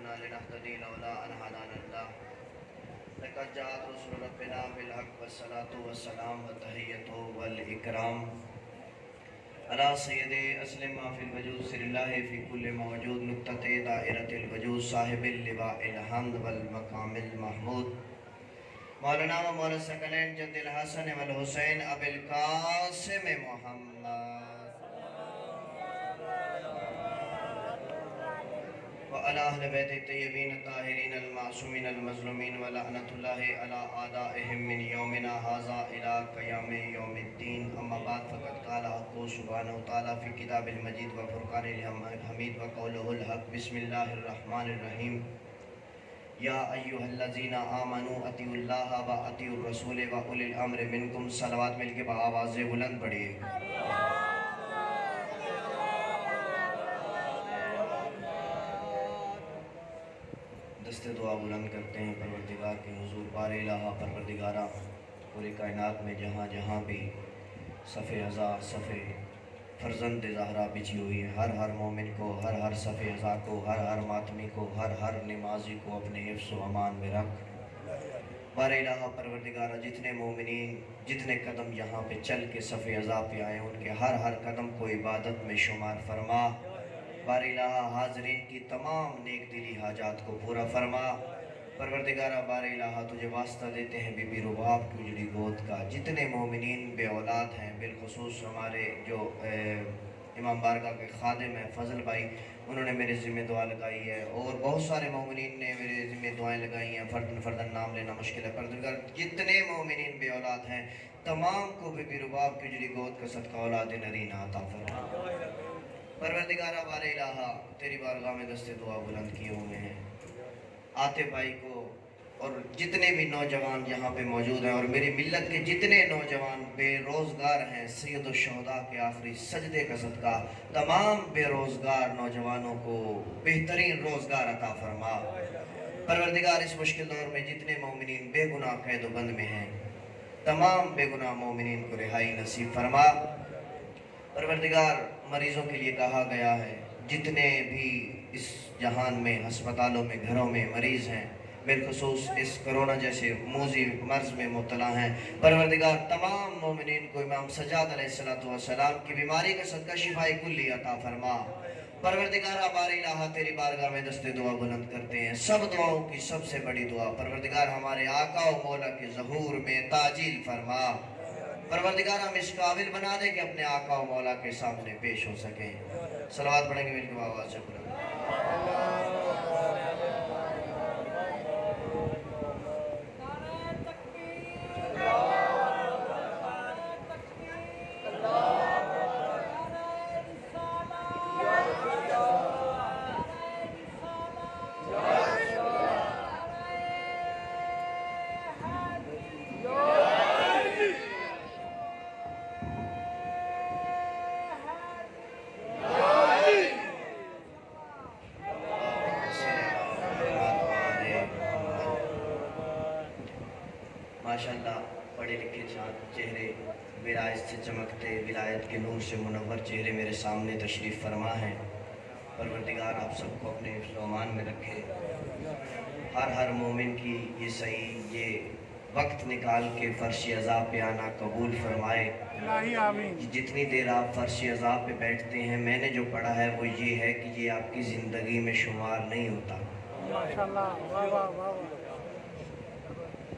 كنا لنهتدي لولا أن هدانا الله لقد جاءت رسل ربنا بالحق والصلاة والسلام والتحية والإكرام على سید اسلم ما فی الوجود سر اللہ فی کل موجود نقطۃ دائرۃ الوجود صاحب اللواء الحمد والمقام المحمود مولانا و مولا ثقلین جد الحسن والحسین ابی القاسم محمد وعلى اہل بیت الطیبین الطاہرین المعصومین المظلومین ولعنۃ اللہ علی اعدائهم من یومنا ھذا الی قیام یوم الدین اما بعد فقد قال حق سبحانہ وتعالی فی کتاب المجید و فرقان الحمید و قولہ الحق بسم اللہ الرحمن الرحیم یا ایھا الذین آمنوا اطیعوا اللہ و اطیعوا الرسول و اولی الامر منکم صلوات مل کے بآواز بلند پڑھیے دست دعا بلند کرتے ہیں پروردگار کے حضور بار الہ پروردگارہ پوری کائنات میں جہاں جہاں بھی صف ازا صف فرزند زہرا بچھی ہوئی ہے ہر مومن کو ہر صف ازا کو ہر ماتمی کو ہر نمازی کو اپنے حفظ و امان میں رکھ بار الہ پروردگارہ جتنے مومنین جتنے قدم یہاں پہ چل کے صف ازا پہ آئے ان کے ہر قدم کو عبادت میں شمار فرما بار الہ حاضرین کی تمام نیک دلی حاجات کو پورا فرما پروردگارہ بار الہ تجھے واسطہ دیتے ہیں بی بی رباب کی اجڑی گود کا جتنے مومنین بے اولاد ہیں بالخصوص ہمارے جو امام بارگاہ کے خادم ہیں فضل بھائی انہوں نے میرے ذمہ دعا لگائی ہے اور بہت سارے مومنین نے میرے ذمہ دعائیں لگائی ہیں فردن نام لینا مشکل ہے پروردگار جتنے مومنین بے اولاد ہیں تمام کو بی بی رباب کی اجڑی گود کا صدقہ اولاد نرینہ عطا فرما پروردگارہ بار الہ تیری بارگاہ میں دست دعا بلند کیے ہوئے ہیں آتے بھائی کو اور جتنے بھی نوجوان یہاں پہ موجود ہیں اور میری ملت کے جتنے نوجوان بے روزگار ہیں سید الشہداء کے آخری سجدے کا صدقہ تمام بے روزگار نوجوانوں کو بہترین روزگار عطا فرما پروردگار اس مشکل دور میں جتنے مومنین بے گناہ قید و بند میں ہیں تمام بے گناہ مومنین کو رہائی نصیب فرما پروردگار مریضوں کے لیے کہا گیا ہے جتنے بھی اس جہان میں ہسپتالوں میں گھروں میں مریض ہیں بالخصوص اس کرونا جیسے موذی مرض میں مبتلا ہیں پروردگار تمام مومنین کو امام سجاد علیہ السلام کی بیماری کا صدقہ شفائے کلی عطا فرما پروردگار بار الہ تیری بارگاہ میں دست دعا بلند کرتے ہیں سب دعاؤں کی سب سے بڑی دعا پروردگار ہمارے آقا و مولا کے ظہور میں تعجیل فرما پروردگار ہم اس قابل بنا دے کہ اپنے آقا و مولا کے سامنے پیش ہو سکیں صلوات پڑھیں گے مل کے آواز سے بلند ماشاءاللہ پڑھے لکھے چہرے ولایت سے چمکتے ولایت کے نور سے منور چہرے میرے سامنے تشریف فرما ہیں پروردگار آپ سب کو اپنے حفظ و امان میں رکھے ہر مومن کی یہ صحیح یہ وقت نکال کے فرش عزا پہ آنا قبول فرمائے جتنی دیر آپ فرش عزا پہ بیٹھتے ہیں میں نے جو پڑھا ہے وہ یہ ہے کہ یہ آپ کی زندگی میں شمار نہیں ہوتا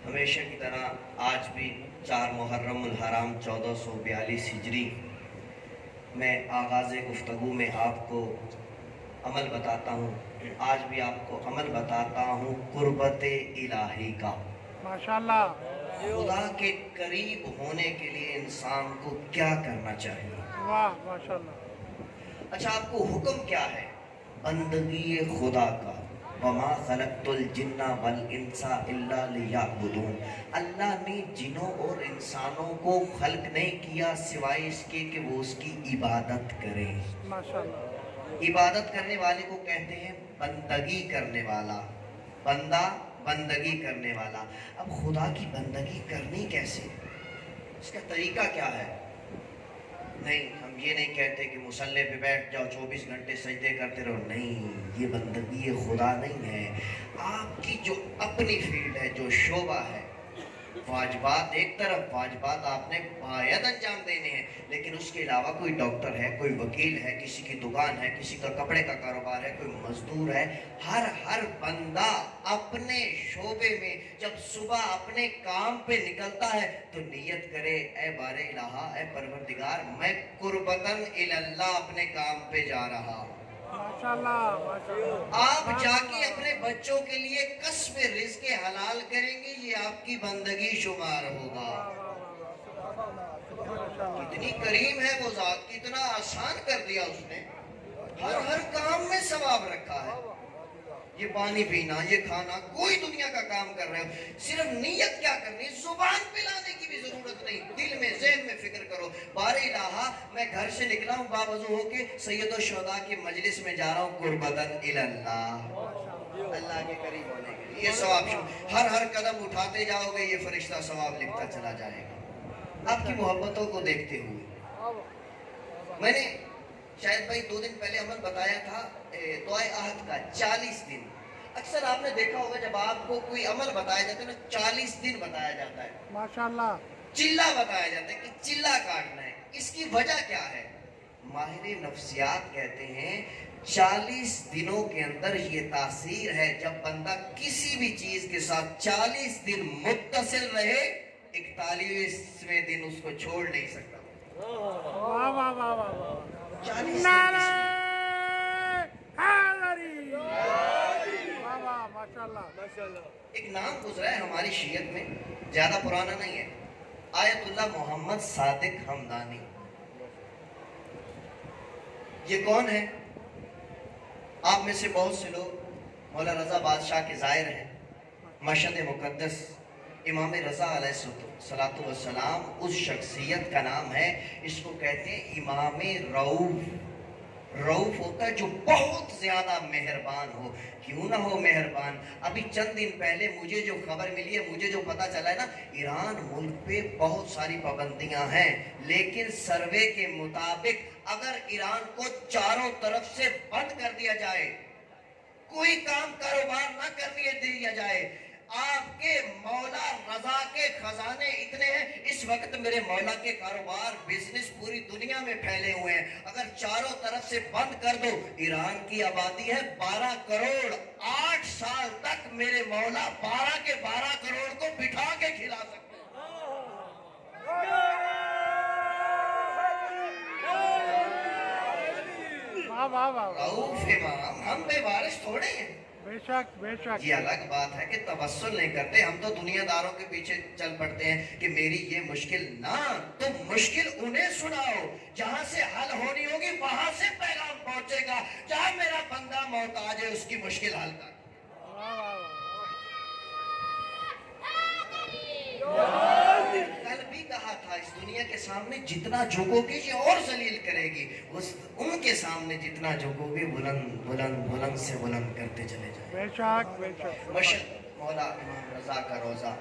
ہمیشہ کی طرح آج بھی 4 محرم الحرام 1442 ہجری میں آغاز گفتگو میں آپ کو عمل بتاتا ہوں آج بھی آپ کو عمل بتاتا ہوں قربت الہی کا ماشاءاللہ خدا کے قریب ہونے کے لیے انسان کو کیا کرنا چاہیے واہ ماشاءاللہ اچھا آپ کو حکم کیا ہے بندگی خدا کا وَمَا خَلَقْتُ الْجِنَّ وَالْإِنسَ إِلَّا لِيَعْبُدُونَ اللہ نے جنوں اور انسانوں کو خلق نہیں کیا سوائے اس کے کہ وہ اس کی عبادت کریں عبادت کرنے والے کو کہتے ہیں بندگی کرنے والا بندہ بندگی کرنے والا اب خدا کی بندگی کرنی کیسے اس کا طریقہ کیا ہے نہیں ہم یہ نہیں کہتے کہ مصلی پہ بیٹھ جاؤ 24 گھنٹے سجدے کرتے رہو، نہیں، یہ بندگی خدا نہیں ہے۔ آپ کی جو اپنی فیلڈ ہے، جو شعبہ ہے، واجبات ایک طرف، واجبات آپ نے باید انجام دینے ہیں، لیکن اس کے علاوہ کوئی ڈاکٹر ہے، کوئی وکیل ہے، کسی کی دکان ہے، کسی کا کپڑے کا کاروبار ہے، کوئی مزدور ہے، ہر بندہ اپنے شعبے میں جب صبح اپنے کام پہ نکلتا ہے تو نیت کرے، اے بار الہ، اے پروردگار، میں قربتاً اللہ اپنے کام پہ جا رہا ہوں۔ آپ جا کے اپنے بچوں کے لیے کسب رزق حلال کریں گے، یہ آپ کی بندگی شمار ہوگا۔ کتنی کریم ہے وہ ذات، کتنا آسان کر دیا اس نے، ہر کام میں ثواب رکھا ہے۔ یہ پانی پینا، یہ کھانا، کوئی دنیا کا کام کر رہے ہو، صرف نیت کیا کرنی، زبان پہ لانے کی بھی ضرورت نہیں، دل میں ذہن میں فکر کرو، بار الہ میں گھر سے نکلا ہوں باوضو ہو کے سید الشہداء کی مجلس میں جا رہا ہوں، قربتاً اللہ، اللہ کے قریب ہونے کے لیے، یہ ثواب ہر قدم اٹھاتے جاؤ گے، یہ فرشتہ ثواب لکھتا چلا جائے گا۔ آپ کی محبتوں کو دیکھتے ہوئے میں نے شاید بھائی 2 دن پہلے عمل بتایا تھا دعائے عہد کا، 40 دن۔ اکثر آپ نے دیکھا ہوگا جب آپ کو کوئی عمل بتایا جاتا ہے نا، 40 دن بتایا جاتا ہے، ماشاءاللہ، چلہ بتایا جاتا ہے کہ چلہ کاٹنا ہے۔ اس کی وجہ کیا ہے؟ ماہر نفسیات کہتے ہیں 40 دنوں کے اندر یہ تاثیر ہے، جب بندہ کسی بھی چیز کے ساتھ 40 دن متصل رہے، 41ویں دن اس کو چھوڑ نہیں سکتا۔ واہ واہ واہ واہ، 40 ایک نام گزرا ہے ہماری شیعت میں، زیادہ پرانا نہیں ہے، آیت اللہ محمد صادق حمدانی۔ یہ کون ہے؟ آپ میں سے بہت سے لوگ مولا رضا بادشاہ کے زائر ہیں۔ مشہد مقدس امام رضا علیہ السلام اس شخصیت کا نام ہے، اس کو کہتے ہیں امام رؤوف۔ رؤوف ہوتا ہے جو بہت زیادہ مہربان ہو، کیوں نہ ہو مہربان۔ ابھی چند دن پہلے مجھے جو خبر ملی ہے، مجھے جو پتا چلا ہے نا، ایران ملک پہ بہت ساری پابندیاں ہیں، لیکن سروے کے مطابق اگر ایران کو چاروں طرف سے بند کر دیا جائے، کوئی کام کاروبار نہ کرنے دیا جائے، آپ کے مولا رضا کے خزانے اتنے ہیں، اس وقت میرے مولا کے کاروبار بزنس پوری دنیا میں پھیلے ہوئے ہیں، اگر چاروں طرف سے بند کر دو، ایران کی آبادی ہے 12 کروڑ، 8 سال تک میرے مولا 12 کے 12 کروڑ کو بٹھا کے کھلا سکتے ہیں۔ رؤوف امام، ہم بے وارث تھوڑے ہیں، بے شک بے شک۔ یہ الگ بات ہے کہ توسل نہیں کرتے، ہم تو دنیا داروں کے پیچھے چل پڑتے ہیں کہ میری یہ مشکل، نہ، تم مشکل انہیں سناؤ جہاں سے حل ہونی ہوگی، وہاں سے پیغام پہنچے گا، جہاں میرا بندہ محتاج ہے اس کی مشکل حل کر۔ کل بھی کہا تھا، اس دنیا کے سامنے جتنا جھکو گے یہ اور ذلیل کرے گی، ان کے سامنے جتنا جھکو گے بلند بلند بلند سے بلند کرتے چلے جائیں۔ بے شک بے شک۔ مشہد مولا امام رضا کا روزہ،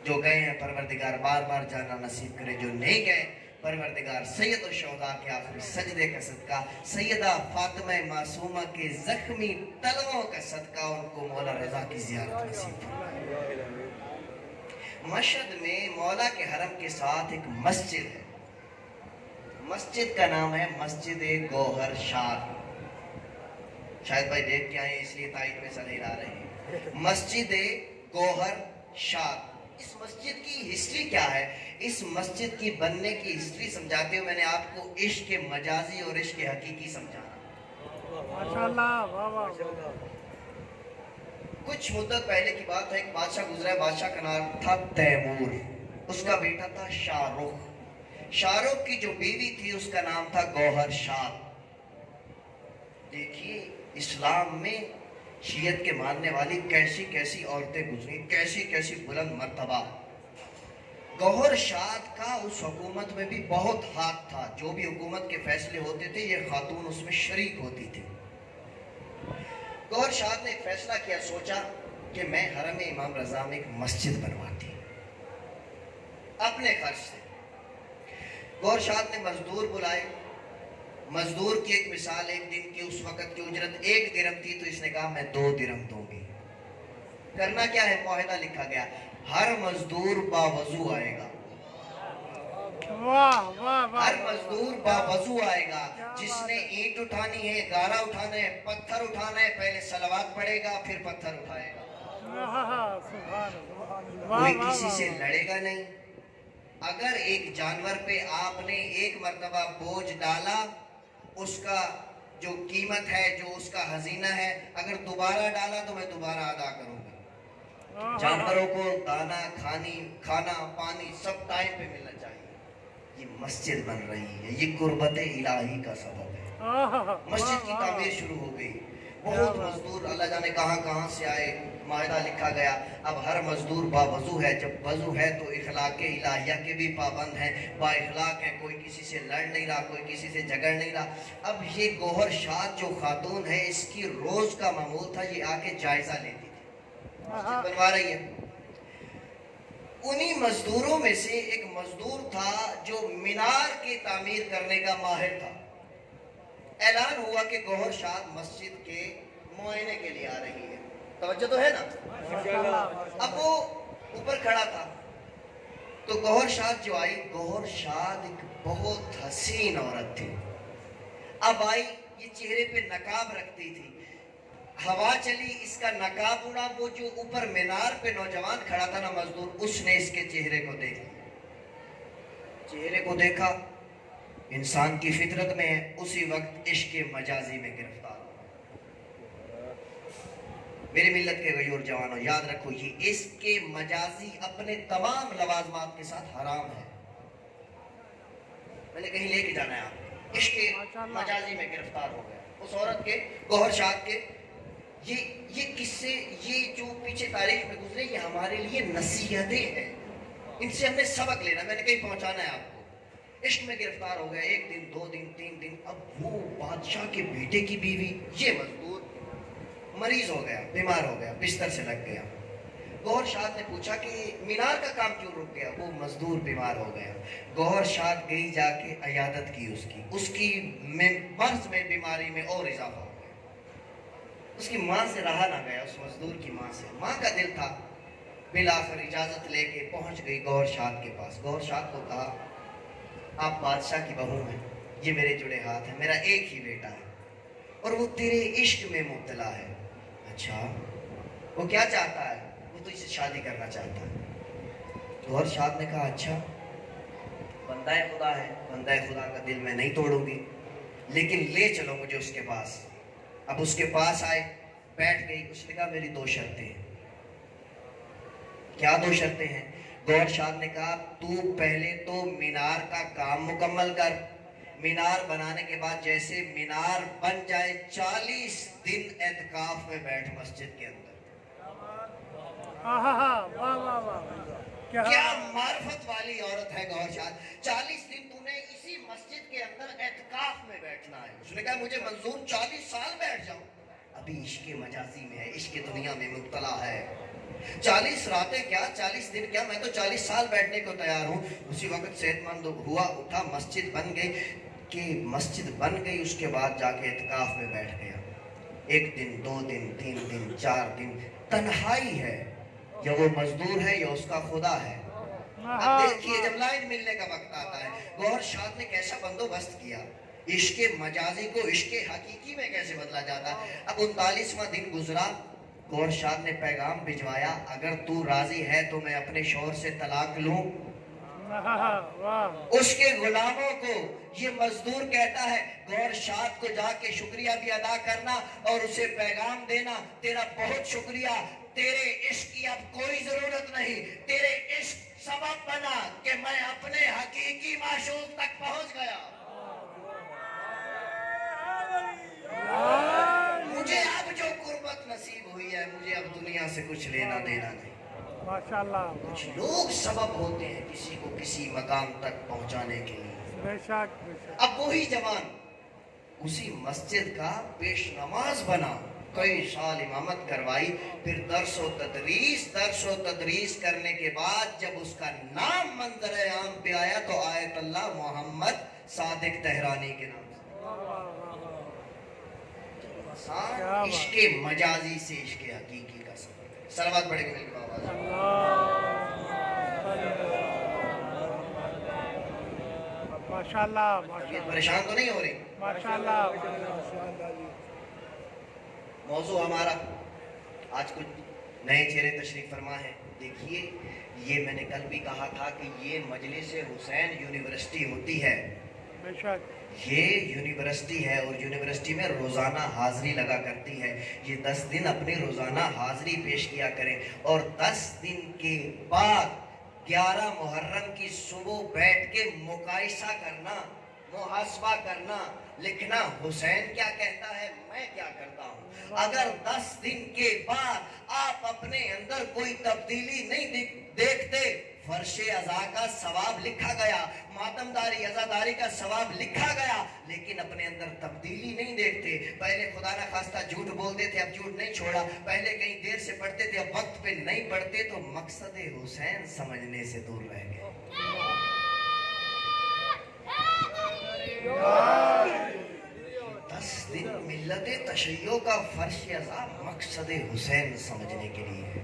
جو گئے ہیں پروردگار بار بار جانا نصیب کرے، جو نہیں گئے پروردگار سید الشہداء کے آخری سجدے کا صدقہ، سیدہ فاطمہ معصومہ کے زخمی تلووں کا صدقہ، ان کو مولا رضا کی زیارت نصیب فرمائے۔ مشہد میں مولا کے حرم کے ساتھ ایک مسجد ہے، مسجد کا نام ہے مسجد گوہر شاد۔ شاید بھائی دیکھ کے آئے اس لیے تائید میں سر ہلا رہے ہیں، مسجد گوہر شاد۔ اس مسجد کی ہسٹری کیا ہے؟ اس مسجد کی بننے کی ہسٹری سمجھاتے ہوئے میں نے آپ کو عشق مجازی اور عشق حقیقی سمجھانا۔ ماشاءاللہ، واہ واہ۔ کچھ مدت پہلے کی بات ہے، ایک بادشاہ گزرا ہے، بادشاہ کا نام تھا تیمور، اس کا بیٹا تھا شاہ رخ، شاہ رخ کی جو بیوی تھی اس کا نام تھا گوہر شاد۔ دیکھیے اسلام میں شیعت کے ماننے والی کیسی کیسی عورتیں گزری، کیسی کیسی بلند مرتبہ۔ گوہر شاد کا اس حکومت میں بھی بہت ہاتھ تھا، جو بھی حکومت کے فیصلے ہوتے تھے یہ خاتون اس میں شریک ہوتی تھی۔ گوہر شاد نے ایک فیصلہ کیا، سوچا کہ میں حرم امام رضا میں ایک مسجد بنواتی اپنے خرچ سے۔ گوہر شاد نے مزدور بلائے، مزدور کی ایک مثال، ایک دن کی اس وقت کی اجرت 1 درہم تھی تو اس نے کہا میں 2 درہم دوں گی۔ کرنا کیا ہے؟ معاہدہ لکھا گیا، ہر مزدور باوضو آئے گا، ہر مزدور باوضو آئے گا، جس نے اینٹ اٹھانی ہے، گارا اٹھانا ہے، پتھر اٹھانا ہے، پہلے صلوات پڑھے گا پھر پتھر اٹھائے گا۔ کوئی کسی سے لڑے گا نہیں۔ اگر ایک جانور پہ آپ نے 1 مرتبہ بوجھ ڈالا، اس کا جو قیمت ہے، جو اس کا خزینہ ہے، اگر دوبارہ ڈالا تو میں دوبارہ ادا کروں گا۔ جانوروں کو دانا، کھانا، پانی سب ٹائم پہ ملنا چاہیے۔ یہ مسجد بن رہی ہے، یہ قربت الہی کا سبب ہے۔ مسجد کی تعمیر شروع ہو گئی، بہت مزدور اللہ جانے کہاں کہاں سے آئے، معاہدہ لکھا گیا، اب ہر مزدور باوضو ہے۔ جب وضو ہے تو اخلاق الہیہ کے بھی پابند ہیں، با اخلاق ہے، کوئی کسی سے لڑ نہیں رہا، کوئی کسی سے جھگڑ نہیں رہا۔ اب یہ گوہر شاد جو خاتون ہے، اس کی روز کا معمول تھا یہ آ کے جائزہ لیتی تھی، مسجد بنوا رہی ہے۔ انہی مزدوروں میں سے ایک مزدور تھا جو مینار کی تعمیر کرنے کا ماہر تھا۔ اعلان ہوا کہ گوہر شاد مسجد کے معائنے کے لیے آ رہی ہے، توجہ تو ہے نا؟ اب وہ اوپر کھڑا تھا تو گوہر شاد جو آئی، گوہر شاد ایک بہت حسین عورت تھی۔ اب آئی، یہ چہرے پہ نقاب رکھتی تھی، ہوا چلی، اس کا نقاب اڑا، وہ جو اوپر مینار پہ نوجوان کھڑا تھا نا مزدور، اس نے اس کے چہرے کو دیکھا، چہرے کو دیکھا، انسان کی فطرت میں ہے، اسی وقت عشق مجازی میں گرفتار ہوا۔ میری ملت کے غیور جوانوں، یاد رکھو یہ عشق مجازی اپنے تمام لوازمات کے ساتھ حرام ہے۔ میں نے کہیں لے کے جانا ہے آپ، عشق مجازی میں گرفتار ہو گیا اس عورت کے، گوہر شاد کے۔ یہ قصے، یہ جو پیچھے تاریخ میں گزرے، یہ ہمارے لیے نصیحتیں ہیں، ان سے ہمیں سبق لینا، میں نے کہیں پہنچانا ہے آپ کو۔ عشق میں گرفتار ہو گیا، 1 دن 2 دن 3 دن، اب وہ بادشاہ کے بیٹے کی بیوی، یہ مزدور مریض ہو گیا، بیمار ہو گیا، بستر سے لگ گیا۔ گوہر شاد نے پوچھا کہ مینار کا کام کیوں رک گیا؟ وہ مزدور بیمار ہو گیا۔ گوہر شاد گئی، جا کے عیادت کی، اس کی مرض میں، بیماری میں اور اضافہ ہو گیا۔ اس کی ماں سے رہا نہ گیا، اس مزدور کی ماں سے، ماں کا دل تھا، بالآخر اجازت لے کے پہنچ گئی گوہر شاد کے پاس۔ گوہر شاد کو کہا آپ بادشاہ کی بہو ہیں، یہ میرے جڑے ہاتھ ہیں، میرا ایک ہی بیٹا ہے اور وہ تیرے عشق میں مبتلا ہے۔ اچھا، وہ کیا چاہتا ہے؟ وہ تو اسے شادی کرنا چاہتا ہے۔ گوہر شاد نے کہا اچھا، بندہ خدا ہے، بندہ خدا کا دل میں نہیں توڑوں گی، لیکن لے چلو مجھے اس کے پاس۔ اب اس کے پاس آئے، بیٹھ گئی، اس نے کہا میری 2 شرطیں ہیں۔ کیا 2 شرطیں ہیں؟ گوہر شاد نے کہا تو پہلے تو مینار کا کام مکمل کر، مینار بنانے کے بعد جیسے مینار بن جائے 40 دن اعتکاف میں بیٹھ مسجد کے اندر۔ کیا معرفت والی عورت ہے گوہر شاد، 40 دن تو نے اسی مسجد کے اندر اعتکاف میں بیٹھنا ہے۔ اس نے کہا مجھے منظور 40 سال بیٹھ جاؤں، ابھی عشق مجازی میں ہے، عشق دنیا میں مبتلا ہے۔ 40 راتیں کیا، 40 دن کیا، میں تو 40 سال بیٹھنے کو تیار ہوں۔ اسی وقت صحت مند ہوا، اٹھا، مسجد بن گئی، کہ مسجد بن گئی اس کے بعد جا کے اعتکاف میں بیٹھ گیا۔ 1 دن 2 دن 3 دن 4 دن، تنہائی ہے، یا وہ مزدور ہے یا اس کا خدا ہے۔ اب دیکھیے جب لائن ملنے کا وقت آتا ہے، گوہر شاد نے کیسا بندوبست کیا، عشق مجازی کو عشق حقیقی میں کیسے بدلا جاتا ہے۔ اب 39واں دن گزرا، گوہر شاد نے پیغام بھجوایا اگر تو راضی ہے تو میں اپنے شوہر سے طلاق لوں۔ اس کے غلاموں کو یہ مزدور کہتا ہے گوہر شاد کو جا کے شکریہ بھی ادا کرنا اور اسے پیغام دینا تیرا بہت شکریہ، تیرے عشق کی اب کوئی ضرورت نہیں، تیرے عشق سبب بنا کہ میں اپنے حقیقی معشوق تک پہنچ گیا۔ مجھے اب جو قربت نصیب ہوئی ہے، مجھے اب دنیا سے کچھ لینا دینا نہیں۔ ماشاءاللہ، کچھ لوگ سبب ہوتے ہیں کسی کو کسی مقام تک پہنچانے کے لیے۔ اب وہی جوان اسی مسجد کا پیش نماز بنا، کئی سال امامت کروائی، پھر درس و تدریس کرنے کے بعد جب اس کا نام منظر عام پہ آیا تو آیت اللہ محمد صادق تہرانی کے نام سے۔ آسان عشق مجازی سے عشق حقیقی کا سفر ہے. صلوات پڑھیں گے مل کے آواز. ماشاءاللہ طبیعت پریشان تو نہیں ہو رہی؟ ماشاءاللہ. موضوع ہمارا آج کچھ نئے چہرے تشریف فرما ہے. دیکھیے یہ میں نے کل بھی کہا تھا کہ یہ مجلس حسین یونیورسٹی ہوتی ہے. بے شک. یہ یونیورسٹی ہے اور یونیورسٹی میں روزانہ حاضری لگا کرتی ہے. یہ 10 دن اپنی روزانہ حاضری پیش کیا کریں اور 10 دن کے بعد 11 محرم کی صبح بیٹھ کے مقایسہ کرنا, محاسبہ کرنا, لکھنا حسین کیا کہتا ہے, میں کیا کرتا ہوں. اگر 10 دن کے بعد آپ اپنے اندر کوئی تبدیلی نہیں دیکھتے, فرش عزا کا ثواب لکھا گیا, ماتمداری عزاداری کا ثواب لکھا گیا, لیکن اپنے اندر تبدیلی نہیں دیکھتے. پہلے خدا نہ خواستہ جھوٹ بولتے تھے, اب جھوٹ نہیں چھوڑا. پہلے کہیں دیر سے پڑھتے تھے, اب وقت پہ نہیں پڑھتے, تو مقصد حسین سمجھنے سے دور رہ گئے. 10 دن ملت تشیع کا فرش عزا مقصد حسین سمجھنے کے لیے ہے.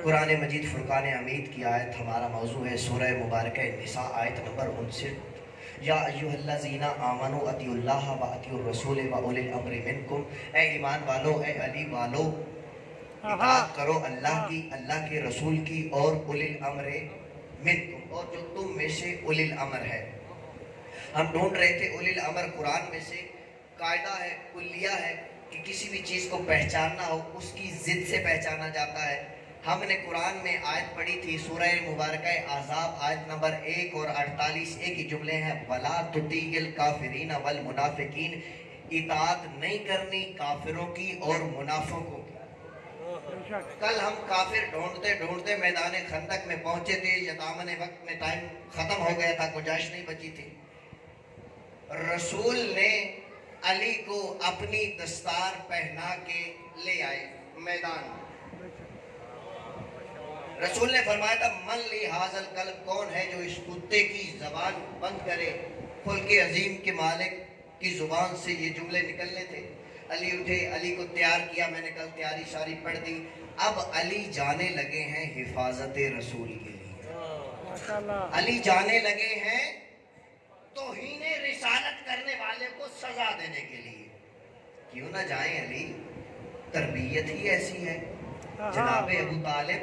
قرآن مجید فرقان حمید کی آیت ہمارا موضوع ہے. سورہ مبارکہ نساء آیت نمبر 59. یا ایھا الذین آمنوا اطیعوا اللہ و اطیعوا الرسول و اولی الامر منکم. اے ایمان والو, اے علی والو, اطاعت کرو اللہ کی, اللہ کے رسول کی, اور اولی الامر منکم, اور جو تم میں سے اولی الامر ہے. ہم ڈھونڈ رہے تھے اولی الامر قرآن میں سے قاعدہ ہے, کلیہ ہے کہ کسی بھی چیز کو پہچاننا ہو اس کی ضد سے پہچانا جاتا ہے. ہم نے قرآن میں آیت پڑھی تھی سورہ مبارکہ احزاب آیت نمبر 1 اور 48. ایک ہی جملے ہیں, وَلَا تُطِیعِ الْکَافِرِینَ وَالْمُنَافِقِینَ. اطاعت نہیں کرنی کافروں کی اور منافقوں کی. کل ہم کافر ڈھونڈتے ڈھونڈتے میدان خندق میں پہنچے تھے. یتامن وقت میں ٹائم ختم ہو گیا تھا, گنجائش نہیں بچی تھی. رسول نے علی کو اپنی دستار پہنا کے لے آئے میدان میں. رسول نے فرمایا تھا من لی حاضر القلب, کون ہے جو اس کتے کی زبان بند کرے. خلق عظیم کے مالک کی زبان سے یہ جملے نکلنے تھے. علی اٹھے, علی کو تیار کیا, میں نے کل تیاری ساری پڑھ دی. اب علی جانے لگے ہیں حفاظت رسول کے لیے. علی جانے لگے ہیں توہین رسالت کرنے والے کو سزا دینے کے لیے. کیوں نہ جائیں علی, تربیت ہی ایسی ہے. جناب ابو طالب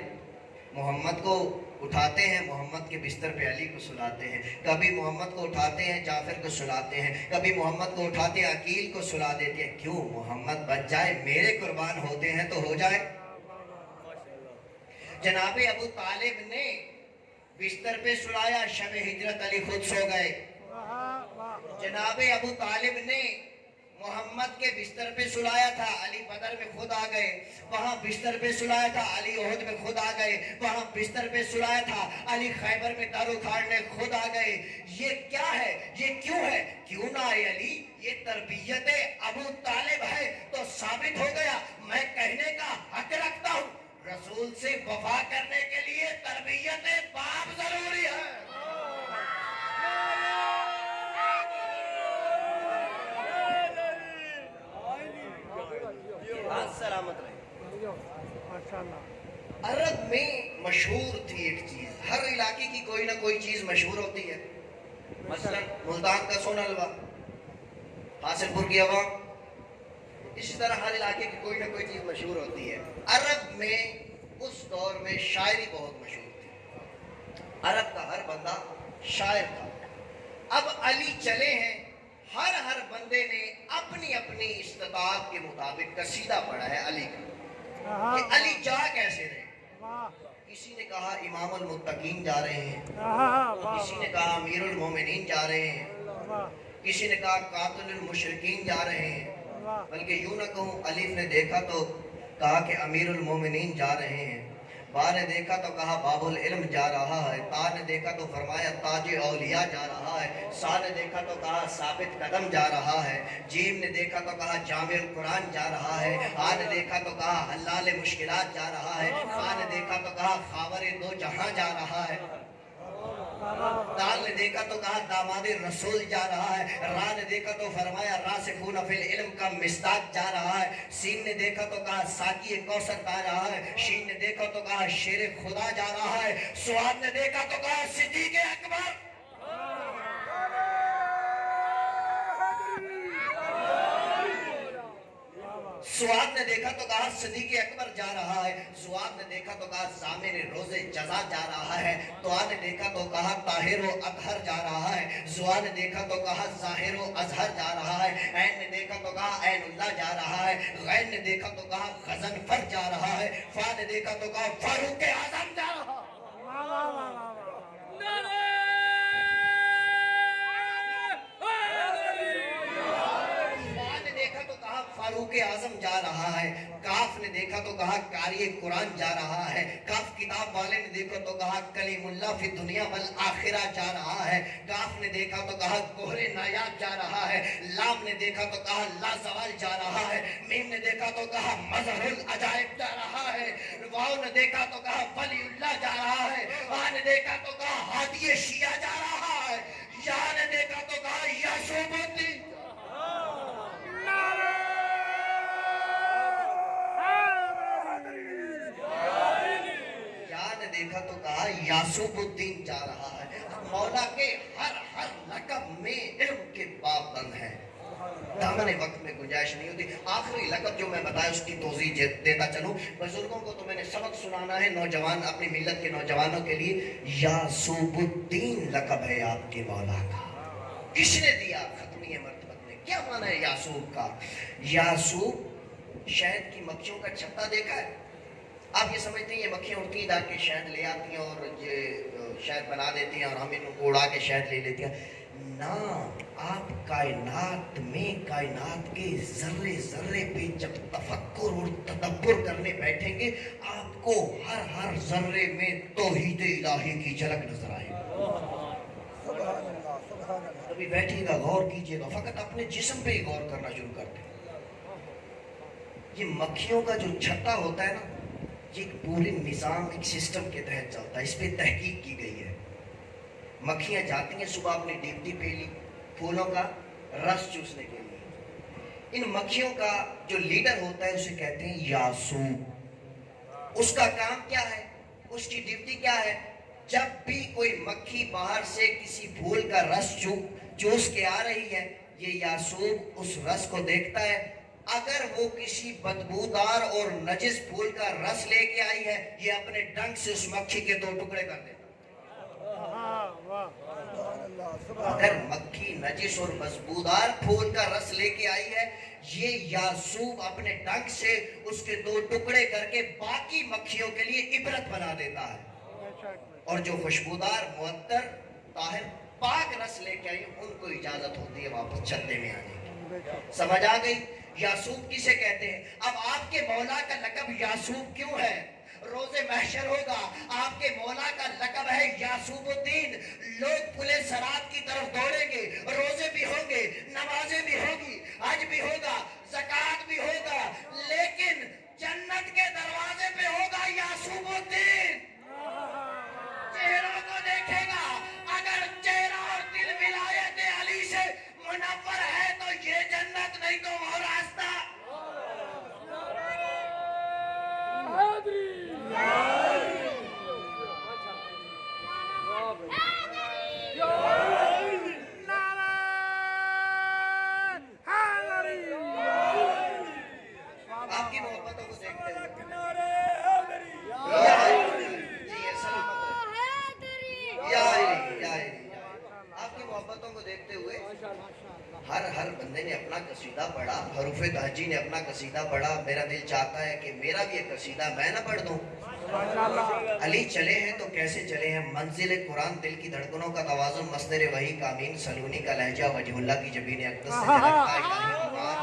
محمد کو اٹھاتے ہیں, محمد کے بستر پہ علی کو سلاتے ہیں. کبھی محمد کو اٹھاتے ہیں جعفر کو سلاتے ہیں, کبھی محمد کو اٹھاتے ہیں عقیل کو سلا دیتے ہیں. کیوں, محمد بچ جائے, میرے قربان ہوتے ہیں تو ہو جائے. جناب ابو طالب نے بستر پہ سلایا, شب ہجرت علی خود سو گئے. جناب ابو طالب نے محمد کے بستر پہ سلایا تھا, علی بدر میں خود آ گئے. وہاں بستر پہ سلایا تھا, علی احد میں خود آ گئے. وہاں بستر پہ سلایا تھا, علی خیبر میں دار اکھاڑنے خود آ گئے. یہ کیا ہے, یہ کیوں ہے, کیوں نہ آئے علی. یہ تربیت ابو طالب ہے تو ثابت ہو گیا. میں کہنے کا حق رکھتا ہوں, رسول سے وفا کرنے کے لیے تربیت باپ ضروری ہے. سلامت رہے. عرب میں مشہور تھی ایک چیز, ہر علاقے کی کوئی نہ کوئی چیز مشہور ہوتی ہے. مثلا ملتان کا سونا حلوہ, حاصل پور کی عوام, اسی طرح ہر علاقے کی کوئی نہ کوئی چیز مشہور ہوتی ہے. عرب میں اس دور میں شاعری بہت مشہور تھی. عرب کا ہر بندہ شاعر تھا. اب علی چلے ہیں, ہر بندے نے اپنی اپنی استطاعت کے مطابق قصیدہ پڑھا ہے علی کا کہ علی جا کیسے رہے. کسی نے کہا امام المتقین جا رہے ہیں, کسی نے کہا امیر المومنین جا رہے ہیں, کسی نے کہا قاتل المشرکین جا رہے ہیں. بلکہ یوں نہ کہوں, الف نے دیکھا تو کہا کہ امیر المومنین جا رہے ہیں. با نے دیکھا تو کہا باب العلم جا رہا ہے. تا نے دیکھا تو فرمایا تاج اولیاء جا رہا ہے. سا نے دیکھا تو کہا ثابت قدم جا رہا ہے. جیم نے دیکھا تو کہا جامع القرآن جا رہا ہے. ہا نے دیکھا تو کہا حلال مشکلات جا رہا ہے. فا نے دیکھا تو کہا خاور دو جہاں جا رہا ہے. دال نے دیکھا تو کہا داماد رسول جا رہا ہے، راہ نے دیکھا تو فرمایا راسخون فی العلم کا مصداق جا رہا ہے، سین نے دیکھا تو کہا ساقی کوثر آ رہا ہے، شین نے دیکھا تو کہا شیر خدا جا رہا ہے، سواد نے دیکھا تو کہا صدیق اکبر، سواد نے دیکھا تو کہا صدیق اکبر جا رہا ہے، سواد نے دیکھا تو کہا ضامن روز جزا جا رہا ہے، دعا نے دیکھا تو کہا طاہر و اطہر جا رہا ہے، زوا نے دیکھا تو کہا ظاہر و اظہر جا رہا ہے، عین نے دیکھا تو کہا عین اللہ جا رہا ہے، غین نے دیکھا تو کہا غضنفر جا رہا ہے، فا نے دیکھا تو کہا فاروق اعظم جا رہا ہے، فاروق اعظم جا رہا ہے، کاف نے دیکھا تو کہا قاری قرآن جا رہا ہے، کاف کتاب والے نے دیکھا تو کہا کلیم اللہ فی دنیا والآخرہ جا رہا ہے، کاف نے دیکھا تو کہا گہر نایاب جا رہا ہے، لام نے دیکھا تو کہا لا زوال جا رہا ہے، میم نے دیکھا تو کہا مظہر العجائب جا رہا ہے، واو نے دیکھا تو کہا ولی اللہ جا رہا ہے، آ نے دیکھا تو کہا ہادی شیعہ جا رہا ہے، یا نے دیکھا تو کہا یعصوب الدین، دیکھا تو کہا یعصوب الدین جا رہا ہے۔ مولا کے ہر لقب میں علم کے باب بند ہیں، دامن وقت میں گنجائش نہیں ہوتی۔ آخری لقب جو میں بتایا اس کی توضیح دیتا چلوں، بزرگوں کو تو میں نے سبق سنانا ہے، نوجوان اپنی ملت کے نوجوانوں کے لیے یعصوب الدین لقب ہے آپ کے مولا کا۔ کس نے دیا؟ ختمی مرتبت میں۔ کیا معنی ہے یعصوب کا؟ یعصوب شہد کی مکھیوں کا چھتا دیکھا ہے؟ آپ یہ سمجھتے ہیں یہ مکھیاں اڑتی ہیں جا کے شہد لے آتی ہیں اور یہ شہد بنا دیتی ہیں اور ہم ان کو اڑا کے شہد لے لیتی ہیں؟ نہ، آپ کائنات میں کائنات کے ذرے ذرے پہ جب تفکر اور تدبر کرنے بیٹھیں گے آپ کو ہر ذرے میں توحید الہی کی جھلک نظر آئے گی۔ ابھی بیٹھیے گا، غور کیجئے گا، فقط اپنے جسم پہ ہی غور کرنا شروع کر دیں۔ یہ مکھیوں کا جو چھتا ہوتا ہے نا، یہ ایک پورے نظام، ایک سسٹم کے تحت چلتا ہے، اس پہ تحقیق کی گئی ہے۔ مکھیاں جاتی ہیں صبح اپنی ڈیوٹی پہ لی پھولوں کا رس چوسنے کے لیے۔ ان مکھیوں کا جو لیڈر ہوتا ہے اسے کہتے ہیں یعصوب۔ اس کا کام کیا ہے؟ اس کی ڈیوٹی کیا ہے؟ جب بھی کوئی مکھی باہر سے کسی پھول کا رس چوس کے آ رہی ہے، یہ یعصوب اس رس کو دیکھتا ہے، اگر وہ کسی بدبودار اور نجس پھول کا رس لے کے آئی ہے یہ اپنے ڈنک سے اس مکھی کے 2 ٹکڑے کر دیتا۔ اگر مکھی نجس اور بدبودار پھول کا رس لے کے آئی ہے یہ یعصوب اپنے ڈنک سے اس کے 2 ٹکڑے کر کے باقی مکھیوں کے لیے عبرت بنا دیتا ہے، اور جو خوشبودار معطر طاہر پاک رس لے کے آئی ان کو اجازت ہوتی ہے واپس چھتے میں آنے کی۔ سمجھ آ گئی؟ یعصوب کسے کہتے ہیں؟ اب آپ کے مولا کا لقب یعصوب کیوں ہے؟ روز محشر ہوگا، آپ کے مولا کا لقب ہے یعصوب الدین، لوگ پلے سرات کی طرف دوڑیں گے، روزے بھی ہوں گے، نمازیں بھی ہوگی، حج بھی ہوگا، زکوٰۃ بھی ہوگا، لیکن جنت کے دروازے پہ ہوگا یعصوب الدین، چہروں کو دیکھے گا، اگر چہرہ اور دل ولایت علی سے منور ہے تو یہ جنت نہیں تو وہ راستہ۔ آپ کی محبتوں کو دیکھتے ہوئے آپ کی محبتوں کو دیکھتے ہوئے ہر بندے نے اپنا قصیدہ پڑھا، حروف تہجی نے اپنا قصیدہ پڑھا۔ میرا دل چاہتا ہے کہ میرا بھی ایک قصیدہ میں نہ پڑھ دوں۔ علی چلے ہیں تو کیسے چلے ہیں، منزل قرآن دل کی دھڑکنوں کا توازن، مصدر وحی کامین سلونی کا لہجہ، وجہ اللہ کی جبین اقدس سے جھلکتا الہی مقام،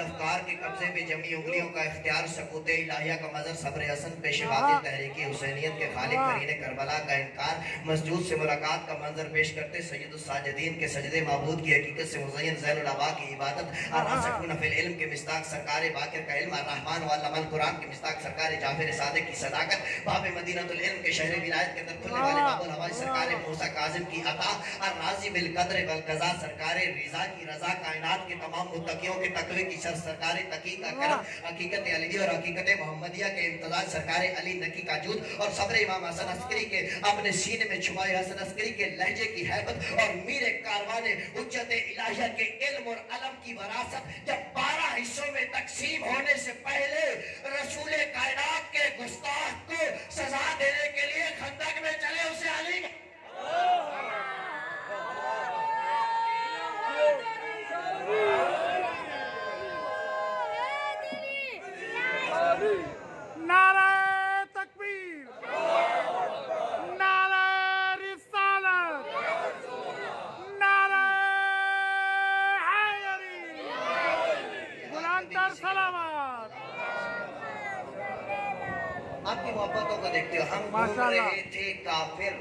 افکار کے قبضے میں جمی انگلیوں کا اختیار سکوت الہیہ کا مظہر صبر حسن پیش باقی تحریک حسینیت کے خالق کرین کربلا کا انکار مسجود سے ملاقات کا منظر پیش کرتے سید الساجدین کے سجدے معبود کی حقیقت سے مزین زین العبا کی عبادت الراسخون فی العلم کے مصداق سرکار باقر کا علم الرحمن والعلم القرآن کے مصداق سرکار جعفر صادق کی صداقت باب مدینہ العلم کے شہر ولایت کے اندر کھلنے والے باب الحوائج سرکار موسیٰ کاظم کی عطا الراضی بالقدر والقضاء سرکار رضا کی رضا کائنات کے تمام متقیوں کے تقوی کی شر سرکار تقی کا کرم حقیقت علی اور حقیقت محمدیہ کے امتزاج سرکار علی نقی کا جود اور صبر امام حسن عسکری کے اپنے سینے میں چھپائے حسن عسکری کے لہجے کی حیبت اور میر کاروان حجت الہیہ کے علم اور علم کی وراثت جب 12 حصوں میں تقسیم ہونے سے پہلے رسول کائنات کے گستاخ کو سزا دینے کے لیے خندق میں چلے اسے علی نعرہ تکبیر، نعرہ رسالت، نعرہ حیدری، بلندتر سلامات۔ آپ کی محبتوں کو دیکھتے ہو ہم ڈھونڈ رہے تھے کافر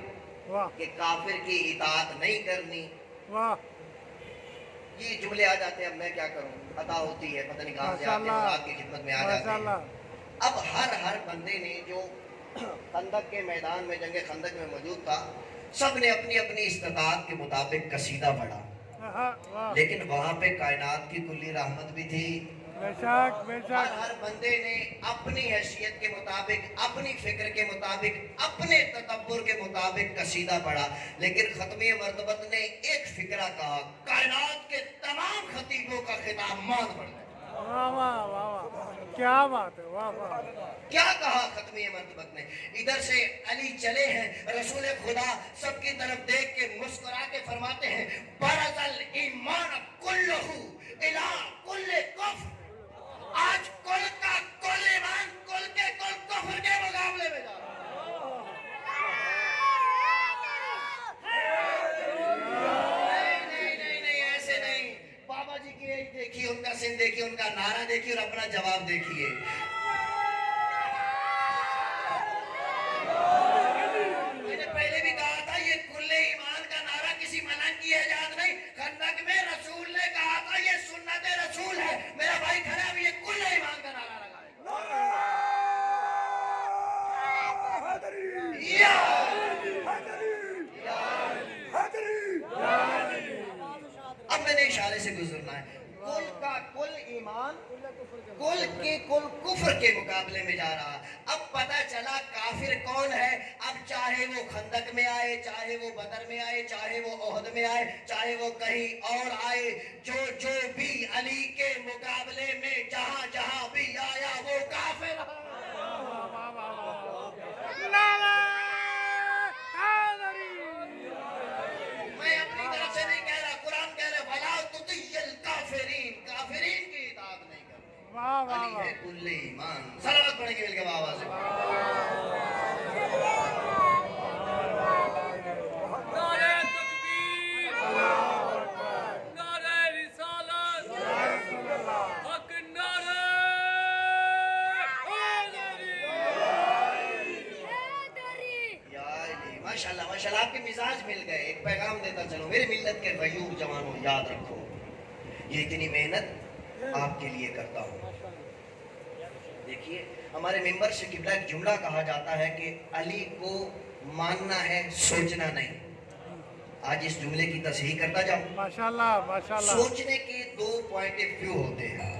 کہ کافر کی اطاعت نہیں کرنی، یہ جملے آ جاتے ہیں اب میں کیا کروں، عطا ہوتی ہے پتہ نہیں کہاں سے آتے ہیں اور آپ کی خدمت میں آ جاتے ہیں۔ اب ہر بندے نے جو خندق کے میدان میں جنگ خندق میں موجود تھا سب نے اپنی اپنی استطاعت کے مطابق قصیدہ پڑھا، لیکن وہاں پہ کائنات کی کلی رحمت بھی تھی۔ ہر بندے نے اپنی حیثیت کے مطابق اپنی فکر کے مطابق اپنے تدبر کے مطابق قصیدہ پڑھا، لیکن ختمی مرتبت نے ایک فکرہ کہا، کائنات کے تمام خطیبوں کا خطاب مان پڑ گیا۔ کیا بات ہے، واہ واہ۔ کیا کہا ختمی مرتبت نے؟ ادھر سے علی چلے ہیں، رسول خدا سب کی طرف دیکھ کے مسکرا کے فرماتے ہیں برز الایمان کلہ الی کل کفر، آج کل کا کل ایمان کل کے کل کفر کے مقابلے میں جا رہا نہیں ایسے نہیں۔ بابا جی کی ایج دیکھیے، ان کا سن دیکھیے، ان کا نعرہ دیکھیے اور اپنا جواب دیکھیے۔ میں نے پہلے بھی کہا تھا یہ کل ایمان کا نعرہ کسی ملنگ کی ایجاد نہیں، خندق میں رسول نے کہا تھا یہ سنت رسول ہے۔ میرا بھائی کھڑا ہے، یہ کل ایمان کا نعرہ لگائے۔ اب میں نے اشارے سے گزرنا ہے۔ کل کا کل ایمان کل کے کل کفر کے مقابلے میں جا رہا۔ اب پتہ چلا کافر کون ہے۔ اب چاہے وہ خندق میں آئے، چاہے وہ بدر میں آئے، چاہے وہ احد میں آئے، چاہے وہ کہیں اور آئے، جو بھی علی کے مقابلے میں جہاں جہاں بھی آیا وہ کافر ہے۔ میں اپنی طرف سے نہیں کہہ رہا، قرآن کہہ رہا وَلَا تُطِعِ الْكَافِرِينَ، کافرین کی اطاعت نہیں کرنی۔ علی ہے کل ایمان۔ صلوات پڑھیں گے مل کے بابا سے۔ نعرہ تکبیر، نعرہ رسالت، حق نعرہ ماشاءاللہ ماشاءاللہ آپ کے مزاج مل گئے۔ ایک پیغام دیتا چلو میرے ملت کے غیور جوانوں، یاد رکھو یہ اتنی محنت آپ کے لیے کرتا ہوں۔ دیکھیے ہمارے ممبر سے قبلہ ایک جملہ کہا جاتا ہے کہ علی کو ماننا ہے سوچنا نہیں۔ آج اس جملے کی تصحیح کرتا جاؤں۔ ماشاءاللہ ماشاءاللہ۔ سوچنے کے 2 پوائنٹ آف ویو ہوتے ہیں،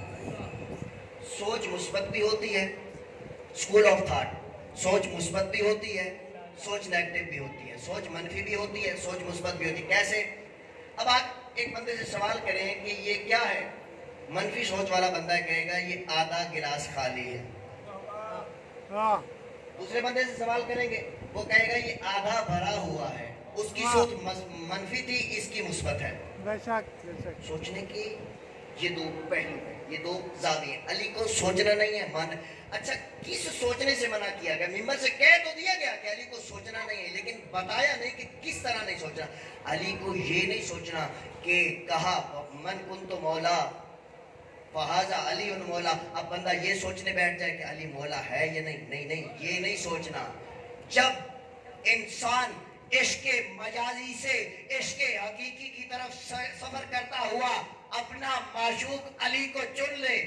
سوچ مثبت بھی ہوتی ہے، اسکول آف تھاٹ، سوچ مثبت بھی ہوتی ہے، سوچ نیگیٹو بھی ہوتی ہے، سوچ منفی بھی ہوتی ہے، سوچ مثبت بھی ہوتی ہے۔ کیسے؟ اب آپ ایک بندے سے سوال کریں کہ یہ کیا ہے، منفی سوچ والا بندہ کہے گا یہ آدھا گلاس خالی ہے۔ دوسرے بندے سے سوال کریں گے وہ کہے گا یہ آدھا بھرا ہوا ہے، اس کی سوچ منفی تھی، اس کی مثبت ہے۔ بے شک بے شک۔ سوچنے کی یہ 2 پہلو ہیں، یہ 2 زاویے۔ علی کو سوچنا نہیں ہے، من اچھا کس سوچنے سے منع کیا گیا؟ ممبر سے کہہ تو دیا گیا کہ علی کو سوچنا نہیں ہے، لیکن بتایا نہیں کہ کس طرح نہیں سوچنا۔ علی کو یہ نہیں سوچنا کہ کہا من کنت مولا فہذا علی مولا. اب بندہ یہ سوچنے بیٹھ جائے کہ علی مولا ہے یا نہیں. نہیں نہیں، یہ نہیں سوچنا. جب انسان عشق مجازی سے عشق حقیقی کی طرف سفر کرتا ہوا اپنا معشوق علی کو چن لے،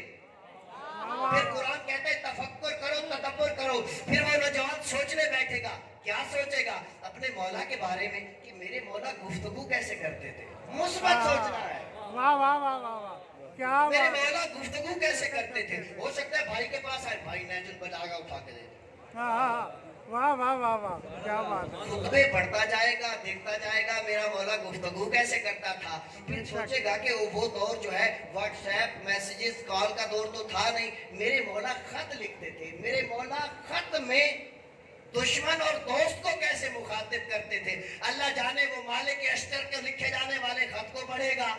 پھر قرآن کہتا ہے تفکر کرو، تدبر کرو. پھر وہ نوجوان سوچنے بیٹھے گا. کیا سوچے گا؟ اپنے مولا کے بارے میں کہ میرے مولا گفتگو کیسے کرتے تھے. مثبت سوچنا ہے. واہ واہ واہ واہ واہ، کیا میرے بات ہے. مولا گفتگو کیسے کرتے تھے. ہو سکتا ہے بھائی کے پاس آئے، بھائی نیچل بجا گا اٹھا کے دے. ہاں ہاں، واہ واہ واہ واہ، کیا بات ہے. خطبے پڑھتا جائے گا، دیکھتا جائے گا میرا مولا گفتگو کیسے کرتا تھا. پھر سوچے گا کہ وہ دور جو ہے واٹس ایپ میسیجز کال کا دور تو تھا نہیں. میرے مولا خط لکھتے تھے. میرے مولا خط میں دشمن اور دوست کو کیسے مخاطب کرتے تھے. اللہ جانے وہ مالک اشتر کو لکھے جانے والے خط کو پڑھے گا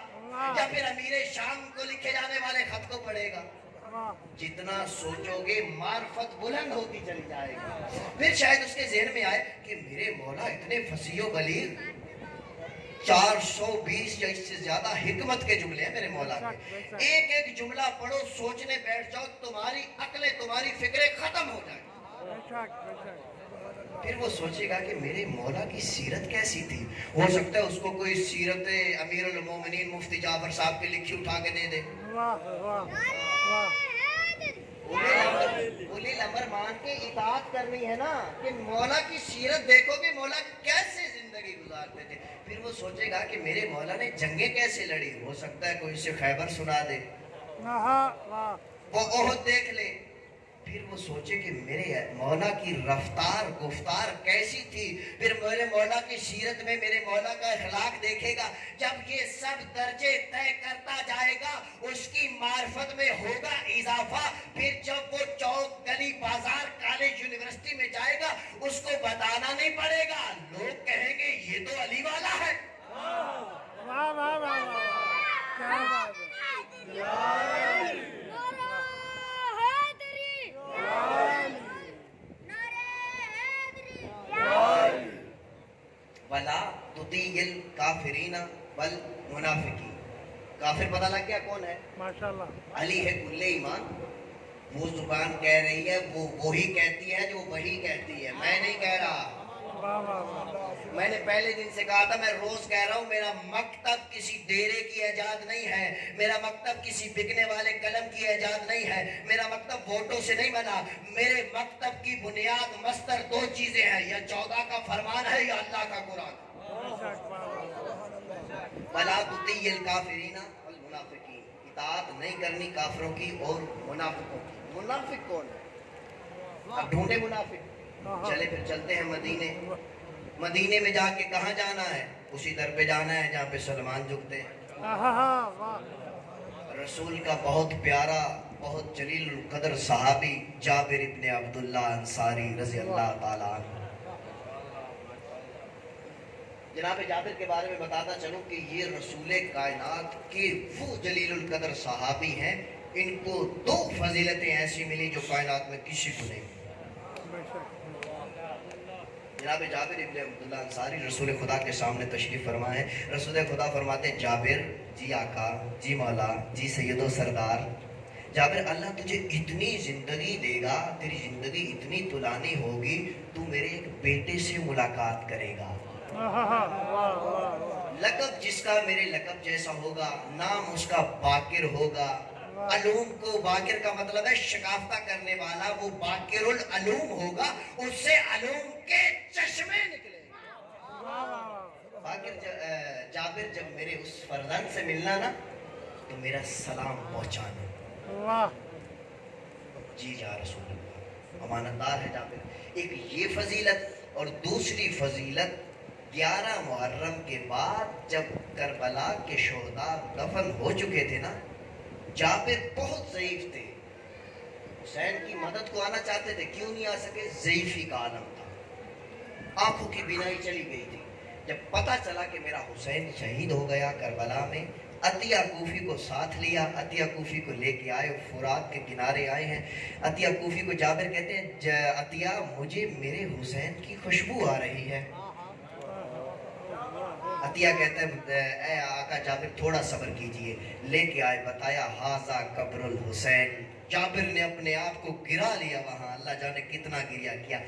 یا پھر امیر شام کو لکھے جانے والے خط کو پڑھے گا. واہ، جتنا سوچو گے معرفت بلند ہوتی چلی جائے گی. پھر شاید اس کے ذہن میں آئے کہ میرے مولا اتنے فصیح و بلیغ، 420 یا اس سے زیادہ حکمت کے جملے ہیں میرے مولا کے. ایک ایک جملہ پڑھو، سوچنے بیٹھ جاؤ، تمہاری عقلیں، تمہاری فکریں ختم ہو جائیں. بے شک بے شک. پھر وہ سوچے گا کہ میرے مولا کی سیرت کیسی تھی. ہو سکتا ہے اس کو کوئی سیرت امیر المومنین مفتی جعفر صاحب کی لکھی اٹھا کے دے دے. واہ واہ واہ، اولی الامر مان کے اطاعت کرنی ہے نا کہ مولا کی سیرت دیکھو کہ مولا کیسے زندگی گزارتے تھے. پھر وہ سوچے گا کہ میرے مولا نے جنگیں کیسے لڑی. ہو سکتا ہے کوئی سے خیبر سنا دے، واہ واہ. وہ احد دیکھ لے. پھر وہ سوچے کہ میرے مولا کی رفتار گفتار کیسی تھی. پھر میرے مولا کی سیرت میں میرے مولا کا اخلاق دیکھے گا. جب یہ سب درجے طے کرتا جائے گا اس کی معرفت میں ہوگا اضافہ. پھر جب وہ چوک گلی بازار کالج یونیورسٹی میں جائے گا اس کو بتانا نہیں پڑے گا. لوگ کہیں گے یہ تو علی والا ہے. واہ واہ واہ واہ، کیا بات ہے. وَلَا تُطِيعِ الْكَافِرِينَ وَالْمُنَافِقِينَ. کافر پتہ لگ گیا کون ہے؟ ماشاءاللہ. علی ہے کل ایمان. وہ زبان کہہ رہی ہے، وہ وہی کہتی ہے جو وہی کہتی ہے، میں نہیں کہہ رہا. واہ واہ واہ. میں نے پہلے دن سے کہا تھا، میں روز کہہ رہا ہوں، میرا مکتب کسی ڈیرے کی ایجاد نہیں ہے. میرا مکتب کسی بکنے والے قلم کی ایجاد نہیں ہے. میرا مکتب ووٹوں سے نہیں بنا. میرے مکتب کی بنیاد مستر دو چیزیں ہیں، یا 14 کا فرمان ہے یا اللہ کا قرآن. بے شک، واہ واہ. وَلَا تُطِيعِ الْكَافِرِينَ وَالْمُنَافِقِينَ. اطاعت نہیں کرنی کافروں کی اور منافقوں کی. منافق کون ہے؟ اب ڈھونڈے منافق. چلے پھر چلتے ہیں مدینے. مدینے میں جا کے کہاں جانا ہے؟ اسی در پہ جانا ہے جہاں پہ سلمان جھکتے ہیں. ہاں واہ. رسول کا بہت پیارا، بہت جلیل القدر صحابی جابر ابن عبداللہ انصاری رضی اللہ تعالیٰ عنہ. جناب جابر کے بارے میں بتاتا چلوں کہ یہ رسول کائنات کے وہ جلیل القدر صحابی ہیں. ان کو 2 فضیلتیں ایسی ملی جو کائنات میں کسی کو نہیں. بے شک. جناب جابر ابن عبداللہ انصاری رسول خدا کے سامنے تشریف فرما ہے. رسول خدا فرماتے ہیں، جابر جی آقا، جی مولا، جی سید و سردار. جابر اللہ تجھے اتنی زندگی دے گا، تیری زندگی اتنی طولانی ہوگی، تو میرے ایک بیٹے سے ملاقات کرے گا. لقب جس کا میرے لقب جیسا ہوگا، نام اس کا باقر ہوگا. علوم کو، باقر کا مطلب ہے شکافتہ کرنے والا، وہ باقر العلوم ہوگا. اس سے علوم کے چشمے نکلے. باقر جابر جب میرے اس فرزند سے ملنا نا تو میرا سلام پہنچانا. جی جا رسول اللہ، امانت دار ہے جابر. ایک یہ فضیلت، اور دوسری فضیلت 11 محرم کے بعد جب کربلا کے شہداء دفن ہو چکے تھے نا، جابر بہت ضعیف تھے. حسین کی مدد کو آنا چاہتے تھے، کیوں نہیں آ سکے؟ ضعیفی کا عالم تھا، آنکھوں کی بینائی چلی گئی تھی. جب پتہ چلا کہ میرا حسین شہید ہو گیا کربلا میں، عطیہ کوفی کو ساتھ لیا. عطیہ کوفی کو لے کے آئے، فرات کے کنارے آئے ہیں. عطیہ کوفی کو جابر کہتے ہیں، عطیہ مجھے میرے حسین کی خوشبو آ رہی ہے. عطیہ کہتا ہے اے آقا جابر تھوڑا صبر کیجئے، لے کے آئے بتایا ہاذا قبر الحسین، جابر نے اپنے آپ کو گرا لیا وہاں، اللہ جانے کتنا گریا کیا،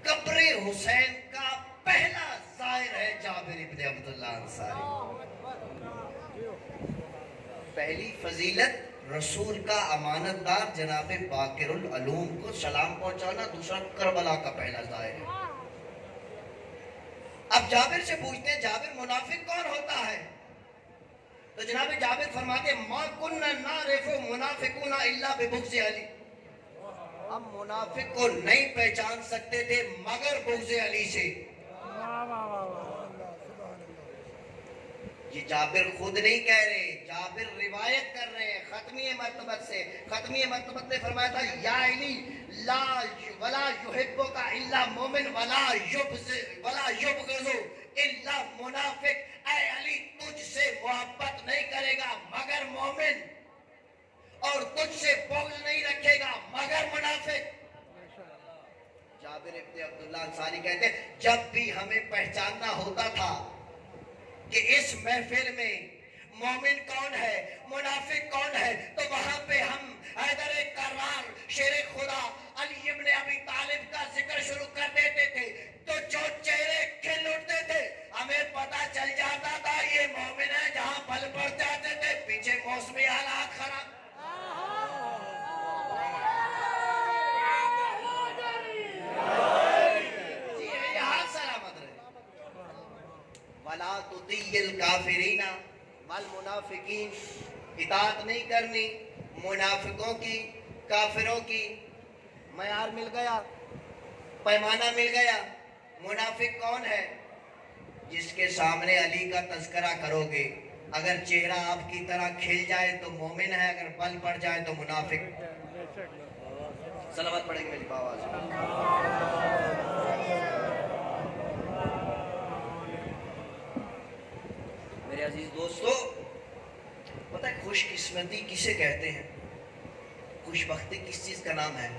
قبر حسین کا پہلا زائر ہے جابر ابن عبداللہ انصاری۔ پہلی فضیلت رسول کا امانت دار جناب باقر العلوم کو سلام پہنچانا، دوسرا کربلا کا پہلا زائر ہے۔ اب جابر سے پوچھتے ہیں جابر منافق کون ہوتا ہے؟ تو جناب جابر فرماتے ہیں ما کننا نعرف منافقون الا ببغض علی، ہم منافق کو نہیں پہچان سکتے تھے مگر بغض علی سے۔ واہ واہ واہ واہ یہ جابر خود نہیں کہہ رہے، جابر روایت کر رہے ہیں ختمی مرتبت سے۔ ختمی مرتبت نے فرمایا تھا یا علی لا ولا یحبک الا مومن ولا یبغض الا منافق، اے علی تجھ سے محبت نہیں کرے گا مگر مومن، اور تجھ سے بغض نہیں رکھے گا مگر منافق۔ جابر ابن عبداللہ انصاری کہتے ہیں جب بھی ہمیں پہچاننا ہوتا تھا کہ اس محفل میں مومن کون ہے منافق کون ہے، تو وہاں پہ ہم حیدر کرار شیر خدا علی ابن ابی طالب کا ذکر شروع کر دیتے تھے تو جو چہرے کھل اٹھتے تھے ہمیں پتا چل جاتا تھا یہ مومن ہے۔ جہاں پل پڑ جاتے تھے پیچھے موسمی حالات خراب۔ وَلَا تُطِيعِ الْكَافِرِينَ وَالْمُنَافِقِينَ، اطاعت نہیں کرنی منافقوں کی کافروں کی۔ معیار مل گیا، پیمانہ مل گیا۔ منافق کون ہے؟ جس کے سامنے علی کا تذکرہ کرو گے اگر چہرہ آپ کی طرح کھل جائے تو مومن ہے، اگر بل پڑ جائے تو منافق۔ صلوات پڑھیں گے میری باواز۔ میرے عزیز دوستو، پتہ ہے خوش قسمتی کسے کہتے ہیں؟ خوش بختی کس چیز کا نام ہے؟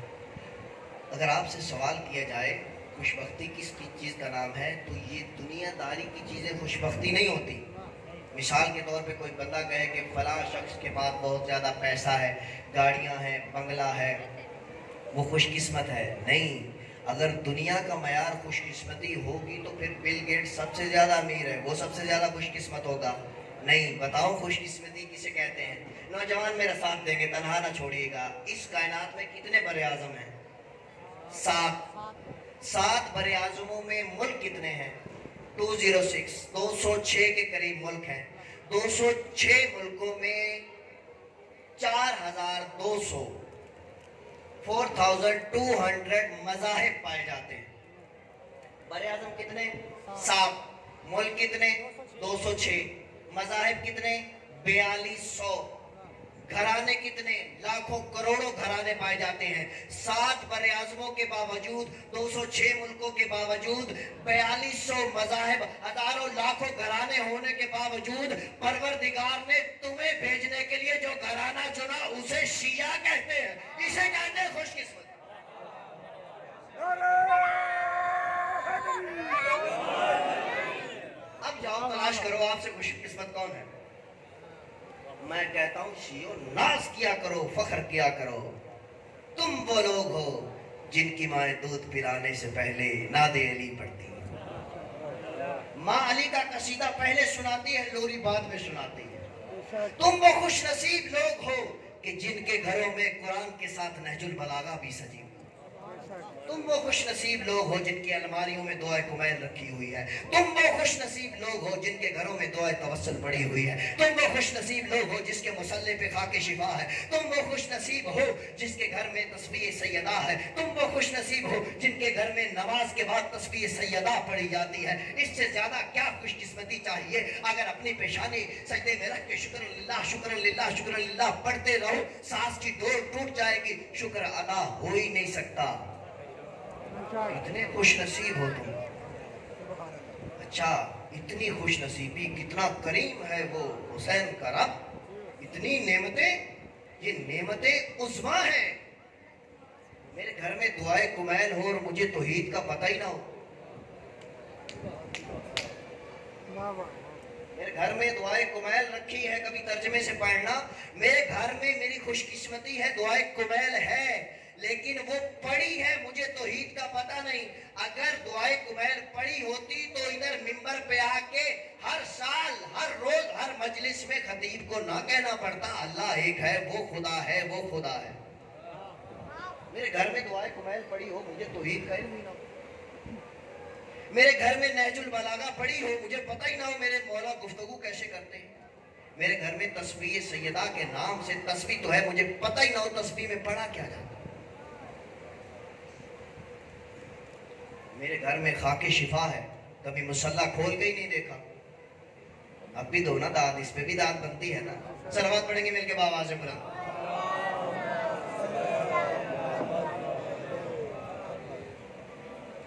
اگر آپ سے سوال کیا جائے خوش بختی کس چیز کا نام ہے تو یہ دنیا داری کی چیزیں خوش بختی نہیں ہوتی۔ مثال کے طور پہ کوئی بندہ کہے کہ فلاں شخص کے پاس بہت زیادہ پیسہ ہے، گاڑیاں ہیں، بنگلہ ہے، وہ خوش قسمت ہے۔ نہیں، اگر دنیا کا معیار خوش قسمتی ہوگی تو پھر بل گیٹ سب سے زیادہ امیر ہے، وہ سب سے زیادہ خوش قسمت ہوگا۔ نہیں، بتاؤ خوش قسمتی کسے کہتے ہیں؟ نوجوان میرا ساتھ دیں گے، تنہا نہ چھوڑیے گا۔ اس کائنات میں کتنے بر اعظم ہیں؟ 7 بر اعظموں میں ملک کتنے ہیں؟ 206 کے قریب ملک ہیں۔ 206 ملکوں میں 4200 مذاہب پائے جاتے ہیں۔ بر اعظم کتنے؟ 7۔ ملک کتنے؟ 206۔ مذاہب کتنے؟ 4200۔ گھرانے کتنے؟ لاکھوں کروڑوں گھرانے پائے جاتے ہیں۔ 7 بر اعظموں کے باوجود، 206 ملکوں کے باوجود، 4200 مذاہب، ہزاروں لاکھوں گھرانے ہونے کے باوجود پروردگار نے تمہیں بھیجنے کے لیے جو گھرانہ چنا اسے شیعہ کہتے ہیں۔ اسے کہتے ہیں خوش قسمت۔ اب جاؤ تلاش کرو آپ سے خوش قسمت کون ہے۔ میں کہتا ہوں شیعو ناز کیا کرو، فخر کیا کرو، تم وہ لوگ ہو جن کی مائیں دودھ پلانے سے پہلے ناد علی پڑھتی ہیں۔ ماں علی کا قصیدہ پہلے سناتی ہے، لوری بعد میں سناتی ہے۔ تم وہ خوش نصیب لوگ ہو کہ جن کے گھروں میں قرآن کے ساتھ نہج البلاغہ بھی سجی ہوئی۔ تم وہ خوش نصیب لوگ ہو جن کی الماریوں میں دعائے کمیل رکھی ہوئی ہے۔ تم وہ خوش نصیب لوگ ہو جن کے گھروں میں دعائے توسل پڑی ہوئی ہے۔ تم وہ خوش نصیب لوگ ہو جس کے مصلے پہ خاک شفا ہے۔ تم وہ خوش نصیب ہو جس کے گھر میں تسبیح سیدہ ہے۔ تم وہ خوش نصیب ہو جن کے گھر میں نماز کے بعد تسبیح سیدہ پڑھی جاتی ہے۔ اس سے زیادہ کیا خوش قسمتی چاہیے؟ اگر اپنی پیشانی سجدے میں رکھ کے شکر للہ شکر للہ شکر للہ پڑھتے رہو، سانس کی ڈور ٹوٹ جائے گی، شکر ادا ہو ہی نہیں سکتا۔ اتنے خوش نصیب ہو تم۔ اچھا، اتنی خوش نصیبی، کتنا کریم ہے وہ حسین کا رب، اتنی نعمتیں، یہ نعمتیں عظمیٰ ہیں۔ میرے گھر میں دعائے کمیل ہو اور مجھے توحید کا پتہ ہی نہ ہو، میرے گھر میں دعائے کمیل رکھی ہے، کبھی ترجمے سے پڑھنا، میرے گھر میں میری خوش قسمتی ہے دعائے کمیل ہے، لیکن وہ پڑھی ہے مجھے توحید کا پتہ نہیں۔ اگر دعائے کمیل پڑھی ہوتی تو ادھر ممبر پہ آ کے ہر سال ہر روز ہر مجلس میں خطیب کو نہ کہنا پڑتا اللہ ایک ہے، وہ خدا ہے، وہ خدا ہے۔ میرے گھر میں دعائے کمیل پڑھی ہو مجھے توحید کا علم ہی نہ ہو، میرے گھر میں نہج البلاغہ پڑھی ہو مجھے پتہ ہی نہ ہو میرے مولا گفتگو کیسے کرتے ہیں، میرے گھر میں تسبیح سیدہ کے نام سے تسبیح تو ہے مجھے پتہ ہی نہ ہو تسبیح میں پڑھا کیا جاتا، میرے گھر میں خاک شفا ہے کبھی مصلی کھول کے ہی نہیں دیکھا۔ اب بھی دو نا داد، اس پہ بھی داد بنتی ہے نا۔ صلوات پڑھیں گے مل کے بآواز بلند۔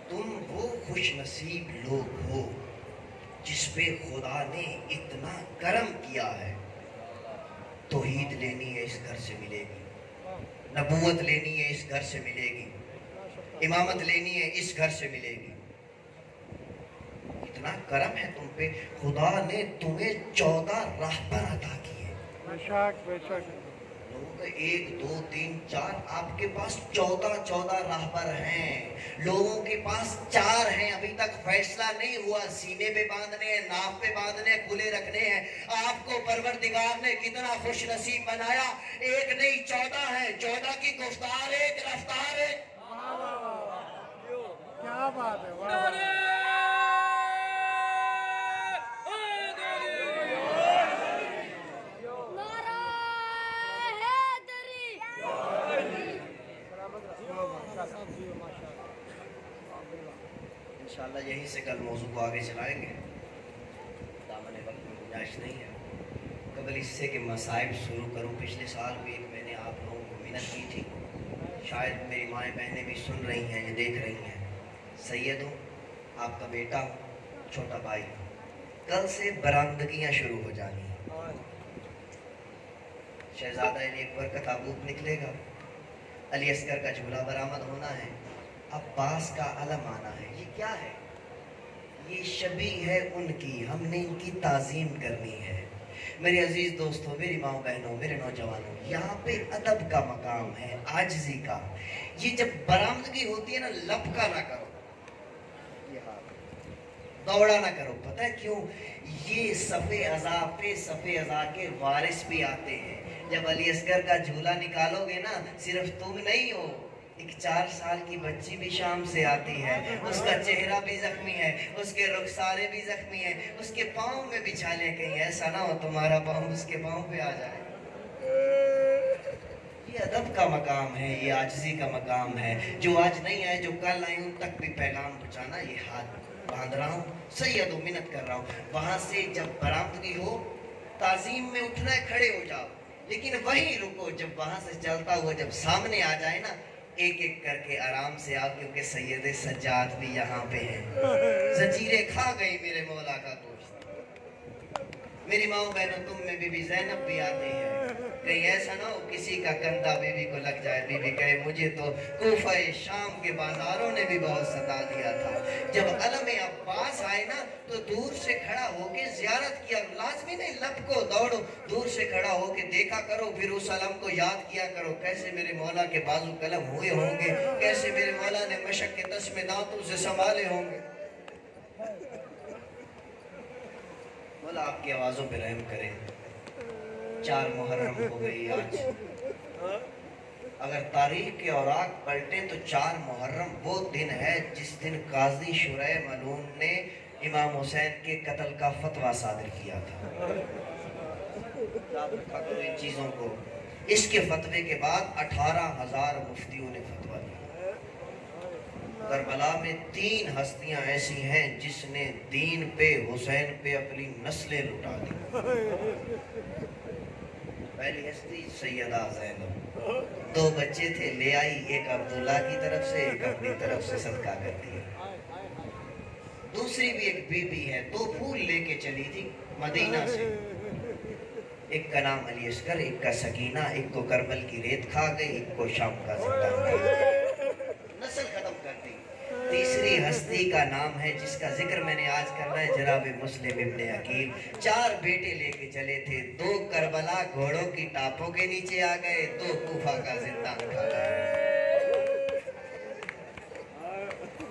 تم وہ خوش نصیب لوگ ہو جس پہ خدا نے اتنا کرم کیا ہے۔ توحید لینی ہے اس گھر سے ملے گی، نبوت لینی ہے اس گھر سے ملے گی، امامت لینی ہے اس گھر سے ملے گی۔ اتنا کرم ہے تم پہ، خدا نے تمہیں 14 راہبر عطا کیے۔ بے شک بے شک۔ لوگوں کا 1 2 3 4، آپ کے پاس 14 راہبر ہیں، لوگوں کے پاس 4 ہیں، ابھی تک فیصلہ نہیں ہوا، سینے پہ باندھنے ہیں، ناف پہ باندھنے ہیں، کھلے رکھنے ہیں۔ آپ کو پروردگار نے کتنا خوش نصیب بنایا، 1 نہیں 14 ہیں، 14 کی گفتار ایک، رفتار ایک۔ کیا بات ہے، واہ واہ۔ نعرہ انشاءاللہ یہیں سے کل موضوع کو آگے چلائیں گے، دامن وقت میں گنجائش نہیں ہے۔ قبل اس سے کہ مصائب شروع کروں، پچھلے سال بھی ایک میں نے آپ لوگوں کو منت کی تھی، شاید میری مائیں بہنیں بھی سن رہی ہیں یا دیکھ رہی ہیں۔ سید ہوں، آپ کا بیٹا، چھوٹا بھائی، کل سے برآمدگیاں شروع ہو جانی ہیں۔ شہزادہ علی اکبر کا تابوت نکلے گا، علی اصغر کا جھولا برآمد ہونا ہے، عباس کا علم آنا ہے۔ یہ کیا ہے؟ یہ شبیہ ہے ان کی، ہم نے ان کی تعظیم کرنی ہے۔ میرے عزیز دوستوں، میری ماں بہنوں، میرے نوجوانوں، یہاں پہ ادب کا مقام ہے، عاجزی کا۔ یہ جب برآمدگی ہوتی ہے نا، لپکا نہ کرو، دوڑا نہ کرو۔ پتہ ہے کیوں؟ یہ صفِ عزا پہ صفِ عزا کے وارث بھی آتے ہیں۔ جب علی اصغر کا جھولا نکالو گے نا، صرف تم نہیں ہو، ایک 4 سال کی بچی بھی شام سے آتی ہے، اس کا چہرہ بھی زخمی ہے، اس کے رخسارے بھی زخمی ہیں، اس کے پاؤں میں بھی چھالیں، کہیں ایسا نہ ہو تمہارا پاؤں اس کے پاؤں پہ آ جائے۔ یہ ادب کا مقام ہے، یہ عاجزی کا مقام ہے۔ جو آج نہیں آئے، جو کل آئے، ان تک بھی پیغام پہنچانا۔ یہ ہاتھ باندھ رہا ہوں، سید و منت کر رہا ہوں، وہاں سے جب برآمدگی ہو، تعظیم میں اٹھنا ہے، کھڑے ہو جاؤ، لیکن وہیں رکو۔ جب وہاں سے چلتا ہوا جب سامنے آ جائے نا، ایک ایک کر کے آرام سے آؤ، کیونکہ سید سجاد بھی یہاں پہ ہیں۔ زنجیریں کھا گئی میرے مولا کا دوست۔ میری ماں بہنوں، تم میں بی بی زینب بھی آتی ہے، کہیں ایسا نہ ہو کسی کا کندھا بی بی کو لگ جائے، بی بی کہے مجھے تو کوفہ شام کے بازاروں نے بھی بہت ستا دیا تھا۔ جب علم عباس آئے نا، تو دور سے کھڑا ہو کے زیارت کیا، لازمی نہیں لپکو دوڑو، دور سے کھڑا ہو کے دیکھا کرو، پھر اس علم کو یاد کیا کرو، کیسے میرے مولا کے بازو قلم ہوئے ہوں گے، کیسے میرے مولا نے مشق کے تسمے دانتوں سے سنبھالے ہوں گے۔ مولا آپ کی آوازوں پہ رحم کرے۔ 4 محرم ہو گئی آج، اگر تاریخ کے اوراق پلٹیں تو 4 محرم وہ دن ہے جس دن قاضی شرح ملعون نے امام حسین کے قتل کا فتویٰ صادر کیا تھا۔ یاد رکھا کرو ان چیزوں کو۔ اس کے فتوے کے بعد 18,000 مفتیوں نے فتویٰ دیا۔ کربلا میں 3 ہستیاں ایسی ہیں جس نے دین پہ، حسین پہ اپنی نسلیں لٹا دی۔ پہلی ہستی سیدہ زینب، 2 بچے تھے، لے آئی، ایک عبداللہ کی طرف سے، ایک اپنی طرف سے صدقہ کر دیا۔ دوسری بھی ایک بی بی ہے، 2 پھول لے کے چلی تھی مدینہ سے، ایک کا نام علی اصغر، ایک کا سکینہ، ایک کو کربل کی ریت کھا گئی، ایک کو شام کا زندہ، نسل ختم کر دی۔ تیسری ہستی کا نام ہے جس کا ذکر میں نے آج کرنا ہے، جناب مسلم ابن عقیل۔ 4 بیٹے لے کے چلے تھے، 2 کربلا گھوڑوں کی ٹاپوں کے نیچے آ گئے، 2 کوفہ کا زندان کھا گئے۔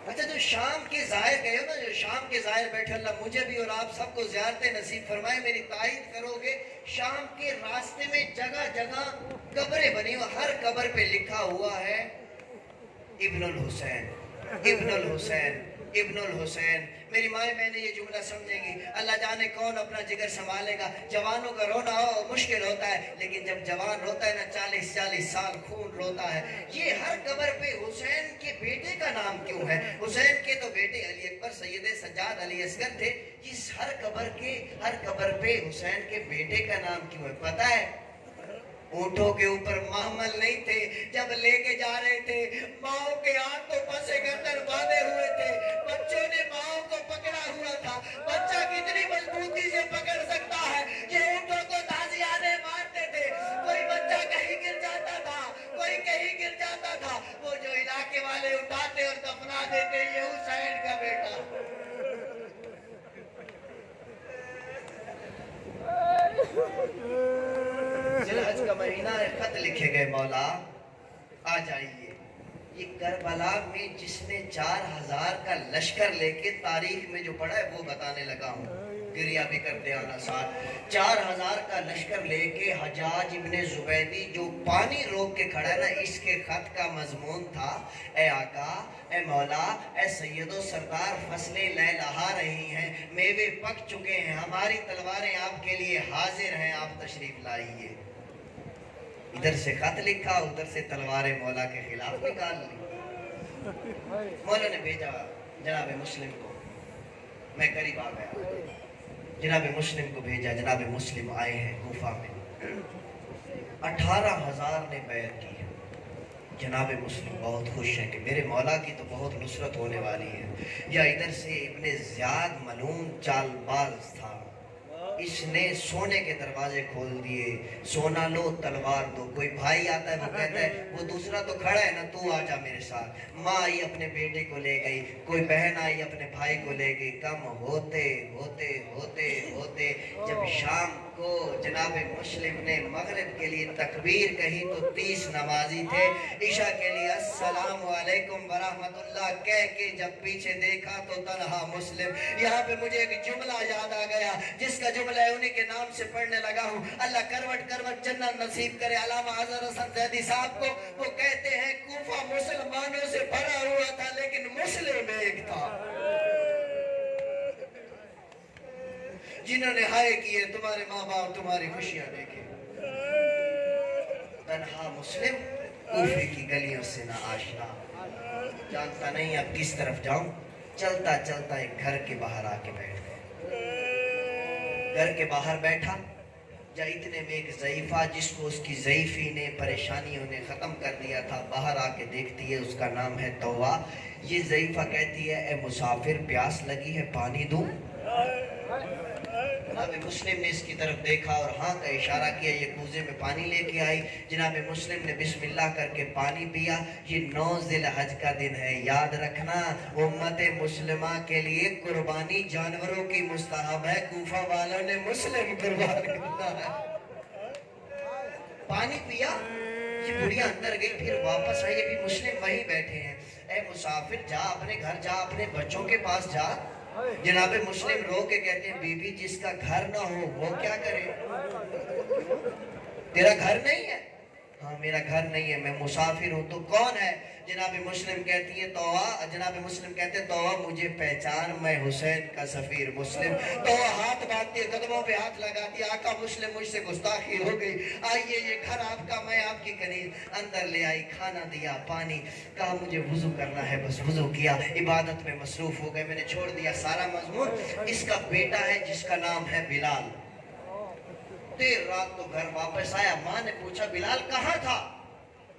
اچھا جو شام کے ظاہر گئے ہو نا، جو شام کے ظاہر بیٹھے، اللہ مجھے بھی اور آپ سب کو زیارتیں نصیب فرمائے، میری تائید کرو گے۔ شام کے راستے میں جگہ جگہ قبریں بنی ہوئی، ہر قبر پہ لکھا ہوا ہے ابن الحسین، ابن الحسین، ابن الحسین۔ میری مائیں میں نے یہ جملہ سمجھیں گی، اللہ جانے کون اپنا جگر سنبھالے گا۔ جوانوں کا رونا ہو مشکل ہوتا ہے، لیکن جب جوان روتا ہے نا 40 سال خون روتا ہے۔ یہ ہر قبر پہ حسین کے بیٹے کا نام کیوں ہے؟ حسین کے تو بیٹے علی اکبر، سید سجاد، علی اصغر تھے، اس ہر قبر پہ حسین کے بیٹے کا نام کیوں ہے پتہ ہے؟ اونٹوں کے اوپر محمل نہیں تھے، جب لے کے جا رہے تھے ماؤں کے ہاتھوں پسے گردن باندھے ہوئے تھے، بچوں نے ماؤں کو پکڑا ہوا تھا۔ بچہ کتنی مضبوطی سے پکڑ سکتا ہے؟ یہ اونٹوں کو تازیانے مارتے تھے، کوئی بچہ کہیں گر جاتا تھا، کوئی کہیں گر جاتا تھا، وہ جو علاقے والے اٹھاتے اور دفنا دیتے، یہ حسین کا بیٹا۔ ذوالحج کا مہینہ ہے، خط لکھے گئے، مولا آ جائیے۔ یہ کربلا میں جس نے 4000 کا لشکر لے کے تاریخ میں جو پڑھا ہے وہ بتانے لگا ہوں، گریہ بھی کرتے آنا ساتھ۔ 4000 کا لشکر لے کے حجاج ابن زبیدی جو پانی روک کے کھڑا ہے نا، اس کے خط کا مضمون تھا، اے آقا، اے مولا، اے سید و سردار، فصلیں لہلہا رہی ہیں، میوے پک چکے ہیں، ہماری تلواریں آپ کے لیے حاضر ہیں، آپ تشریف لائیے۔ ادھر سے خط لکھا، ادھر سے تلواریں مولا کے خلاف نکال لی۔ مولا نے بھیجا جناب مسلم کو، میں قریب آ گیا، جناب مسلم کو بھیجا، جناب مسلم آئے ہیں کوفہ میں، 18,000 نے بیعت کی ہے۔ جناب مسلم بہت خوش ہے کہ میرے مولا کی تو بہت نصرت ہونے والی ہے۔ یا ادھر سے ابن زیاد ملعون چال باز تھا، اس نے سونے کے دروازے کھول دیے، سونا لو تلوار دو۔ کوئی بھائی آتا ہے وہ کہتا ہے وہ دوسرا تو کھڑا ہے نا، تو آ جا میرے ساتھ۔ ماں آئی اپنے بیٹے کو لے گئی، کوئی بہن آئی اپنے بھائی کو لے گئی۔ کم ہوتے ہوتے ہوتے ہوتے جب شام کو جناب مسلم نے مغرب کے لیے تکبیر کہی تو 30 نمازی تھے، عشاء کے لیے السلام علیکم ورحمت اللہ کہہ کے جب پیچھے دیکھا تو تنہا مسلم۔ یہاں پہ مجھے ایک جملہ یاد آ گیا جس کا جملہ ہے انہی کے نام سے پڑھنے لگا ہوں۔ اللہ کروٹ کروٹ جنت نصیب کرے علامہ اظہر حسن زیدی صاحب کو۔ وہ کہتے ہیں کوفہ مسلمانوں سے بھرا ہوا تھا لیکن مسلم ایک تھا۔ جنہوں نے ہائے کیے تمہارے ماں باپ تمہاری خوشیاں دیکھے، تنہا مسلم کوفے کی گلیوں سے نہ آشنا، جانتا نہیں اب کس طرف جاؤں۔ چلتا چلتا ایک گھر کے باہر آ کے بیٹھ گئے۔ گھر کے باہر بیٹھا، یا اتنے میں ایک ضعیفہ جس کو اس کی ضعیفی نے پریشانیوں نے ختم کر دیا تھا باہر آ کے دیکھتی ہے، اس کا نام ہے توبہ۔ یہ ضعیفہ کہتی ہے اے مسافر پیاس لگی ہے پانی دوں؟ جناب مسلم نے اس کی طرف دیکھا اور ہاں کا اشارہ کیا، یہ کوزے میں پانی لے کے آئی۔ جناب مسلم نے بسم اللہ کر کے پانی پیا۔ یہ 9 ذی الحج کا دن ہے، یاد رکھنا امت مسلمہ کے لیے قربانی جانوروں کی مستحب ہے، کوفہ والوں نے مسلم قربان کرنا ہے۔ پانی پیا، یہ بڑھیا اندر گئی، پھر واپس آئی، ابھی مسلم وہیں بیٹھے ہیں۔ اے مسافر جا اپنے گھر جا، اپنے بچوں کے پاس جا۔ جناب مسلم رو کے کہتے ہیں بی بی جس کا گھر نہ ہو وہ کیا کرے؟ تیرا گھر نہیں ہے؟ ہاں میرا گھر نہیں ہے، میں مسافر ہوں۔ تو کون ہے؟ جناب مسلم کہتی ہے توبہ۔ جناب مسلم کہتے ہیں توبہ مجھے پہچان، میں حسین کا سفیر مسلم۔ توبہ ہاتھ باندھتی ہے، قدموں پہ ہاتھ لگاتی ہے، آقا مسلم مجھ سے گستاخی ہو گئی، آئیے یہ گھر آپ کا، میں آپ کی کنیز۔ اندر لے آئی، کھانا دیا، پانی، کہا مجھے وضو کرنا ہے، بس وضو کیا، عبادت میں مصروف ہو گئے، میں نے چھوڑ دیا سارا مضمون۔ اس کا بیٹا ہے جس کا نام ہے بلال۔ دیر رات تو گھر واپس آیا، ماں نے پوچھا بلال کہاں تھا؟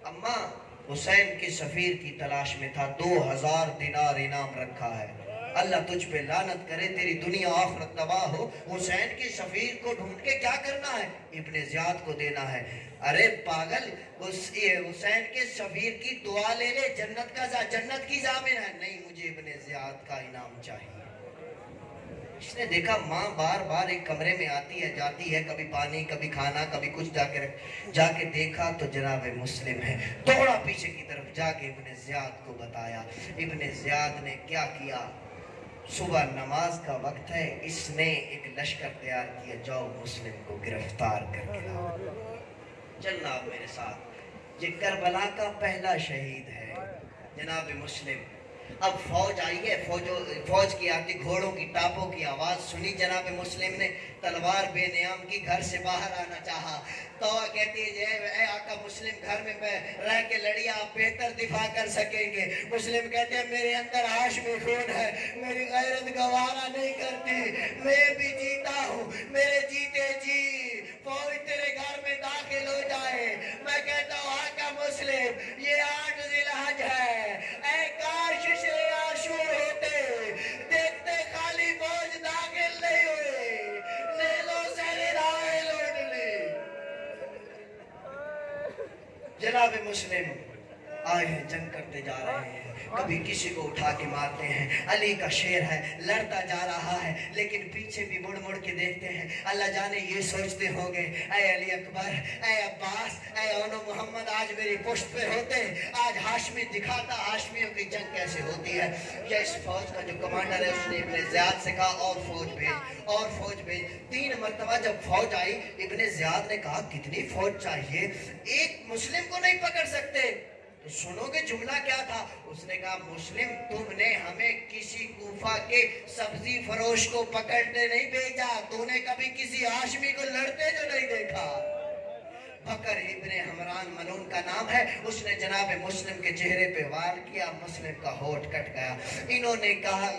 اماں حسین کے سفیر کی تلاش میں تھا، 2000 دینار انعام رکھا ہے، اللہ تجھ پہ لعنت کرے، تیری دنیا آخرت تباہ ہو۔ حسین کے سفیر کو ڈھونڈ کے کیا کرنا ہے؟ ابن زیاد کو دینا ہے۔ ارے پاگل، حسین کے سفیر کی دعا لے لے، جنت کی ضامن ہے۔ نہیں، مجھے ابن زیاد کا انعام چاہیے۔ اس نے دیکھا ماں بار بار ایک کمرے میں آتی ہے جاتی ہے، کبھی پانی کبھی کھانا کبھی کچھ، جا کے دیکھا تو جناب مسلم ہے۔ دوڑا پیچھے کی طرف، جا کے ابن زیاد کو بتایا۔ ابن زیاد نے کیا کیا، صبح نماز کا وقت ہے، اس نے ایک لشکر تیار کیا، جاؤ مسلم کو گرفتار کر کے لاؤ۔ چلنا آپ میرے ساتھ، یہ کربلا کا پہلا شہید ہے جناب مسلم۔ اب فوج آئی ہے، فوج کی آتی، گھوڑوں کی ٹاپوں کی آواز سنی، جناب مسلم نے تلوار بے نیام کی گھر سے باہر آنا چاہا۔ تو کہتی ہے اے آقا مسلم، گھر میں رہ کے لڑیا، آپ بہتر دفاع کر سکیں گے۔ مسلم کہتے ہیں میرے اندر ہاشمی خون ہے، میری غیرت گوارا نہیں کرتی، میں بھی جیتا ہوں، میرے جیتے جی فوج تیرے گھر میں داخل ہو جائے۔ میں کہتا ہوں آقا مسلم، یہ 8 ذی الحج ہے، اے کاش شب عاشور ہوتے، دیکھتے خالی فوج داخل نہیں ہوئی، نیلوں سے راہیں لوٹ لی۔ جناب مسلم آئے ہیں، جنگ کرتے جا رہے ہیں، کبھی کسی کو اٹھا کے مارتے ہیں۔ علی کا شیر ہے، لڑتا جا رہا ہے، لیکن پیچھے بھی مڑ مڑ کے دیکھتے ہیں۔ اللہ جانے یہ سوچتے ہوں گے، اے علی اکبر، اے عباس، اے اونو محمد، آج میری پشت پہ ہوتے، آج ہاشمی دکھاتا ہاشمیوں کی جنگ کیسے ہوتی ہے۔ یا اس فوج کا جو کمانڈر ہے اس نے ابن زیاد سے کہا اور فوج بھیج۔ 3 مرتبہ جب فوج آئی، ابن زیاد نے کہا کتنی فوج چاہیے، ایک مسلم کو نہیں پکڑ سکتے؟ تو سنو گے جملہ کیا تھا؟ اس نے کہا مسلم، تم نے ہمیں کسی کوفہ کے سبزی فروش کو پکڑنے نہیں بھیجا، تو نے کبھی کسی ہاشمی کو لڑتے جو نہیں دیکھا۔ بکر ابن حمران ملون کا نام ہے، اس نے جناب مسلم کے چہرے پہ وار کیا، مسلم کا ہونٹ کٹ گیا۔ انہوں نے کہا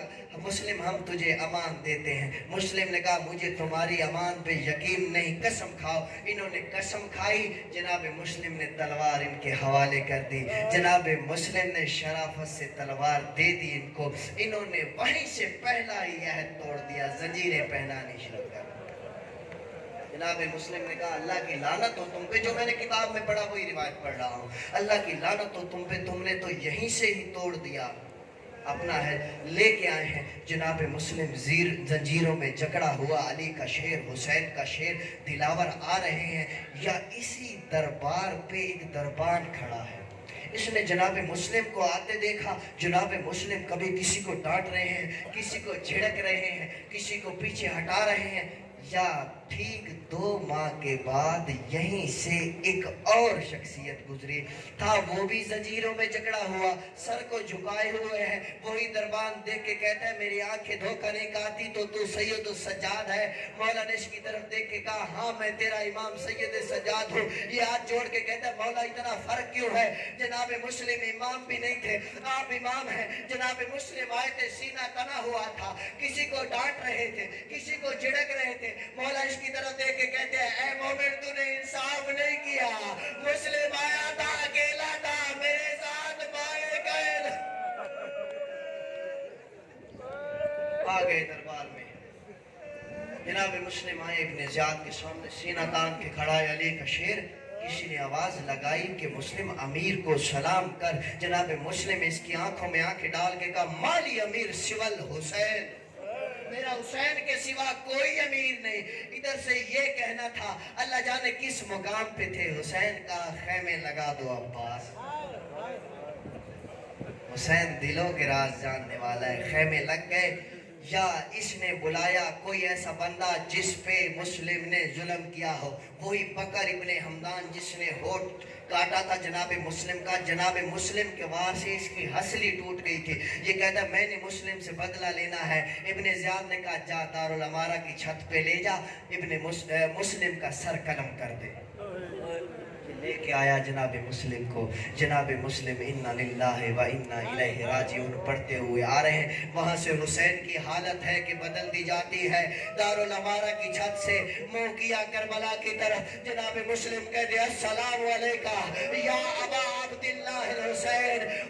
مسلم ہم تجھے امان دیتے ہیں۔ مسلم نے کہا مجھے تمہاری امان پہ یقین نہیں، قسم کھاؤ۔ انہوں نے قسم کھائی، جناب مسلم نے تلوار ان کے حوالے کر دی۔ جناب مسلم نے شرافت سے تلوار دے دی ان کو، انہوں نے وہیں سے پہلا ہی عہد توڑ دیا، زنجیریں پہنانی شروع کر دی۔ جناب مسلم نے کہا اللہ کی لعنت ہو تم پہ، جو میں نے کتاب میں پڑھا وہی روایت پڑھ رہا ہوں، اللہ کی لعنت ہو تم پہ، تم نے تو یہیں سے ہی توڑ دیا۔ اپنا ہے لے کے آئے ہیں جناب مسلم، زنجیروں میں جکڑا ہوا علی کا شیر، حسین کا شیر دلاور آ رہے ہیں۔ یا اسی دربار پہ ایک دربان کھڑا ہے، اس نے جناب مسلم کو آتے دیکھا۔ جناب مسلم کبھی کسی کو ڈانٹ رہے ہیں، کسی کو جھڑک رہے ہیں، کسی کو پیچھے ہٹا رہے ہیں۔ یا ٹھیک 2 ماہ کے بعد یہیں سے ایک اور شخصیت گزری، تھا وہ بھی زنجیروں میں جکڑا ہوا، سر کو جھکائے ہوئے ہے۔ وہی دربان دیکھ کے کہتا ہے میری آنکھیں دھوکہ نہیں کھاتی تو سید السجاد ہے۔ مولا نے اس کی طرف دیکھ کے کہا ہاں میں تیرا امام سید سجاد ہوں۔ یہ ہاتھ جوڑ کے کہتا ہے مولا اتنا فرق کیوں ہے؟ جناب مسلم امام بھی نہیں تھے، آپ امام ہیں۔ جناب مسلم آئے تھے، سینہ تنا ہوا تھا، کسی کو ڈانٹ رہے تھے، کسی کو جھڑک رہے تھے۔ مولا اس کی طرف دیکھ کے کہتے ہیں اے مومن تو نے انصاف نہیں کیا، مسلم آیا تھا اکیلا تھا، میرے ساتھ بائیں قید آ گئے دربار میں۔ جناب مسلم آئے ابن زیاد کے سامنے، سینہ تان کے کھڑا ہے علی کا شیر۔ کسی نے آواز لگائی کہ مسلم امیر کو سلام کر۔ جناب مسلم اس کی آنکھوں میں آنکھیں ڈال کے کہا مالی امیر سول حسین، میرا حسین کے سوا کوئی امیر نہیں۔ ادھر سے یہ کہنا تھا، اللہ جانے کس مقام پہ تھے، حسین کا خیمے لگا دو عباس۔ حسین دلوں کے راز جاننے والا ہے، خیمے لگ گئے۔ یا اس نے بلایا کوئی ایسا بندہ جس پہ مسلم نے ظلم کیا ہو، وہی بکر ابن حمدان جس نے ہونٹ کاٹا تھا جناب مسلم کا۔ جناب مسلم کے وار سے اس کی ہسلی ٹوٹ گئی تھی، یہ کہتا ہے میں نے مسلم سے بدلہ لینا ہے۔ ابن زیاد نے کہا جا دارالامارہ کی چھت پہ لے جا، ابن مسلم کا سر قلم کر دے۔ لے کے آیا جناب مسلم کو۔ جناب مسلم انا للہ و انا الیہ راجعون پڑھتے ہوئے آ رہے ہیں۔ وہاں سے حسین کی حالت ہے کہ بدل دی جاتی ہے۔ دارالامارہ کی چھت سے منہ کیا کربلا کی طرف، جناب مسلم کہہ دیا السلام علیکہ یا ابا عبداللہ الحسین،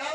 9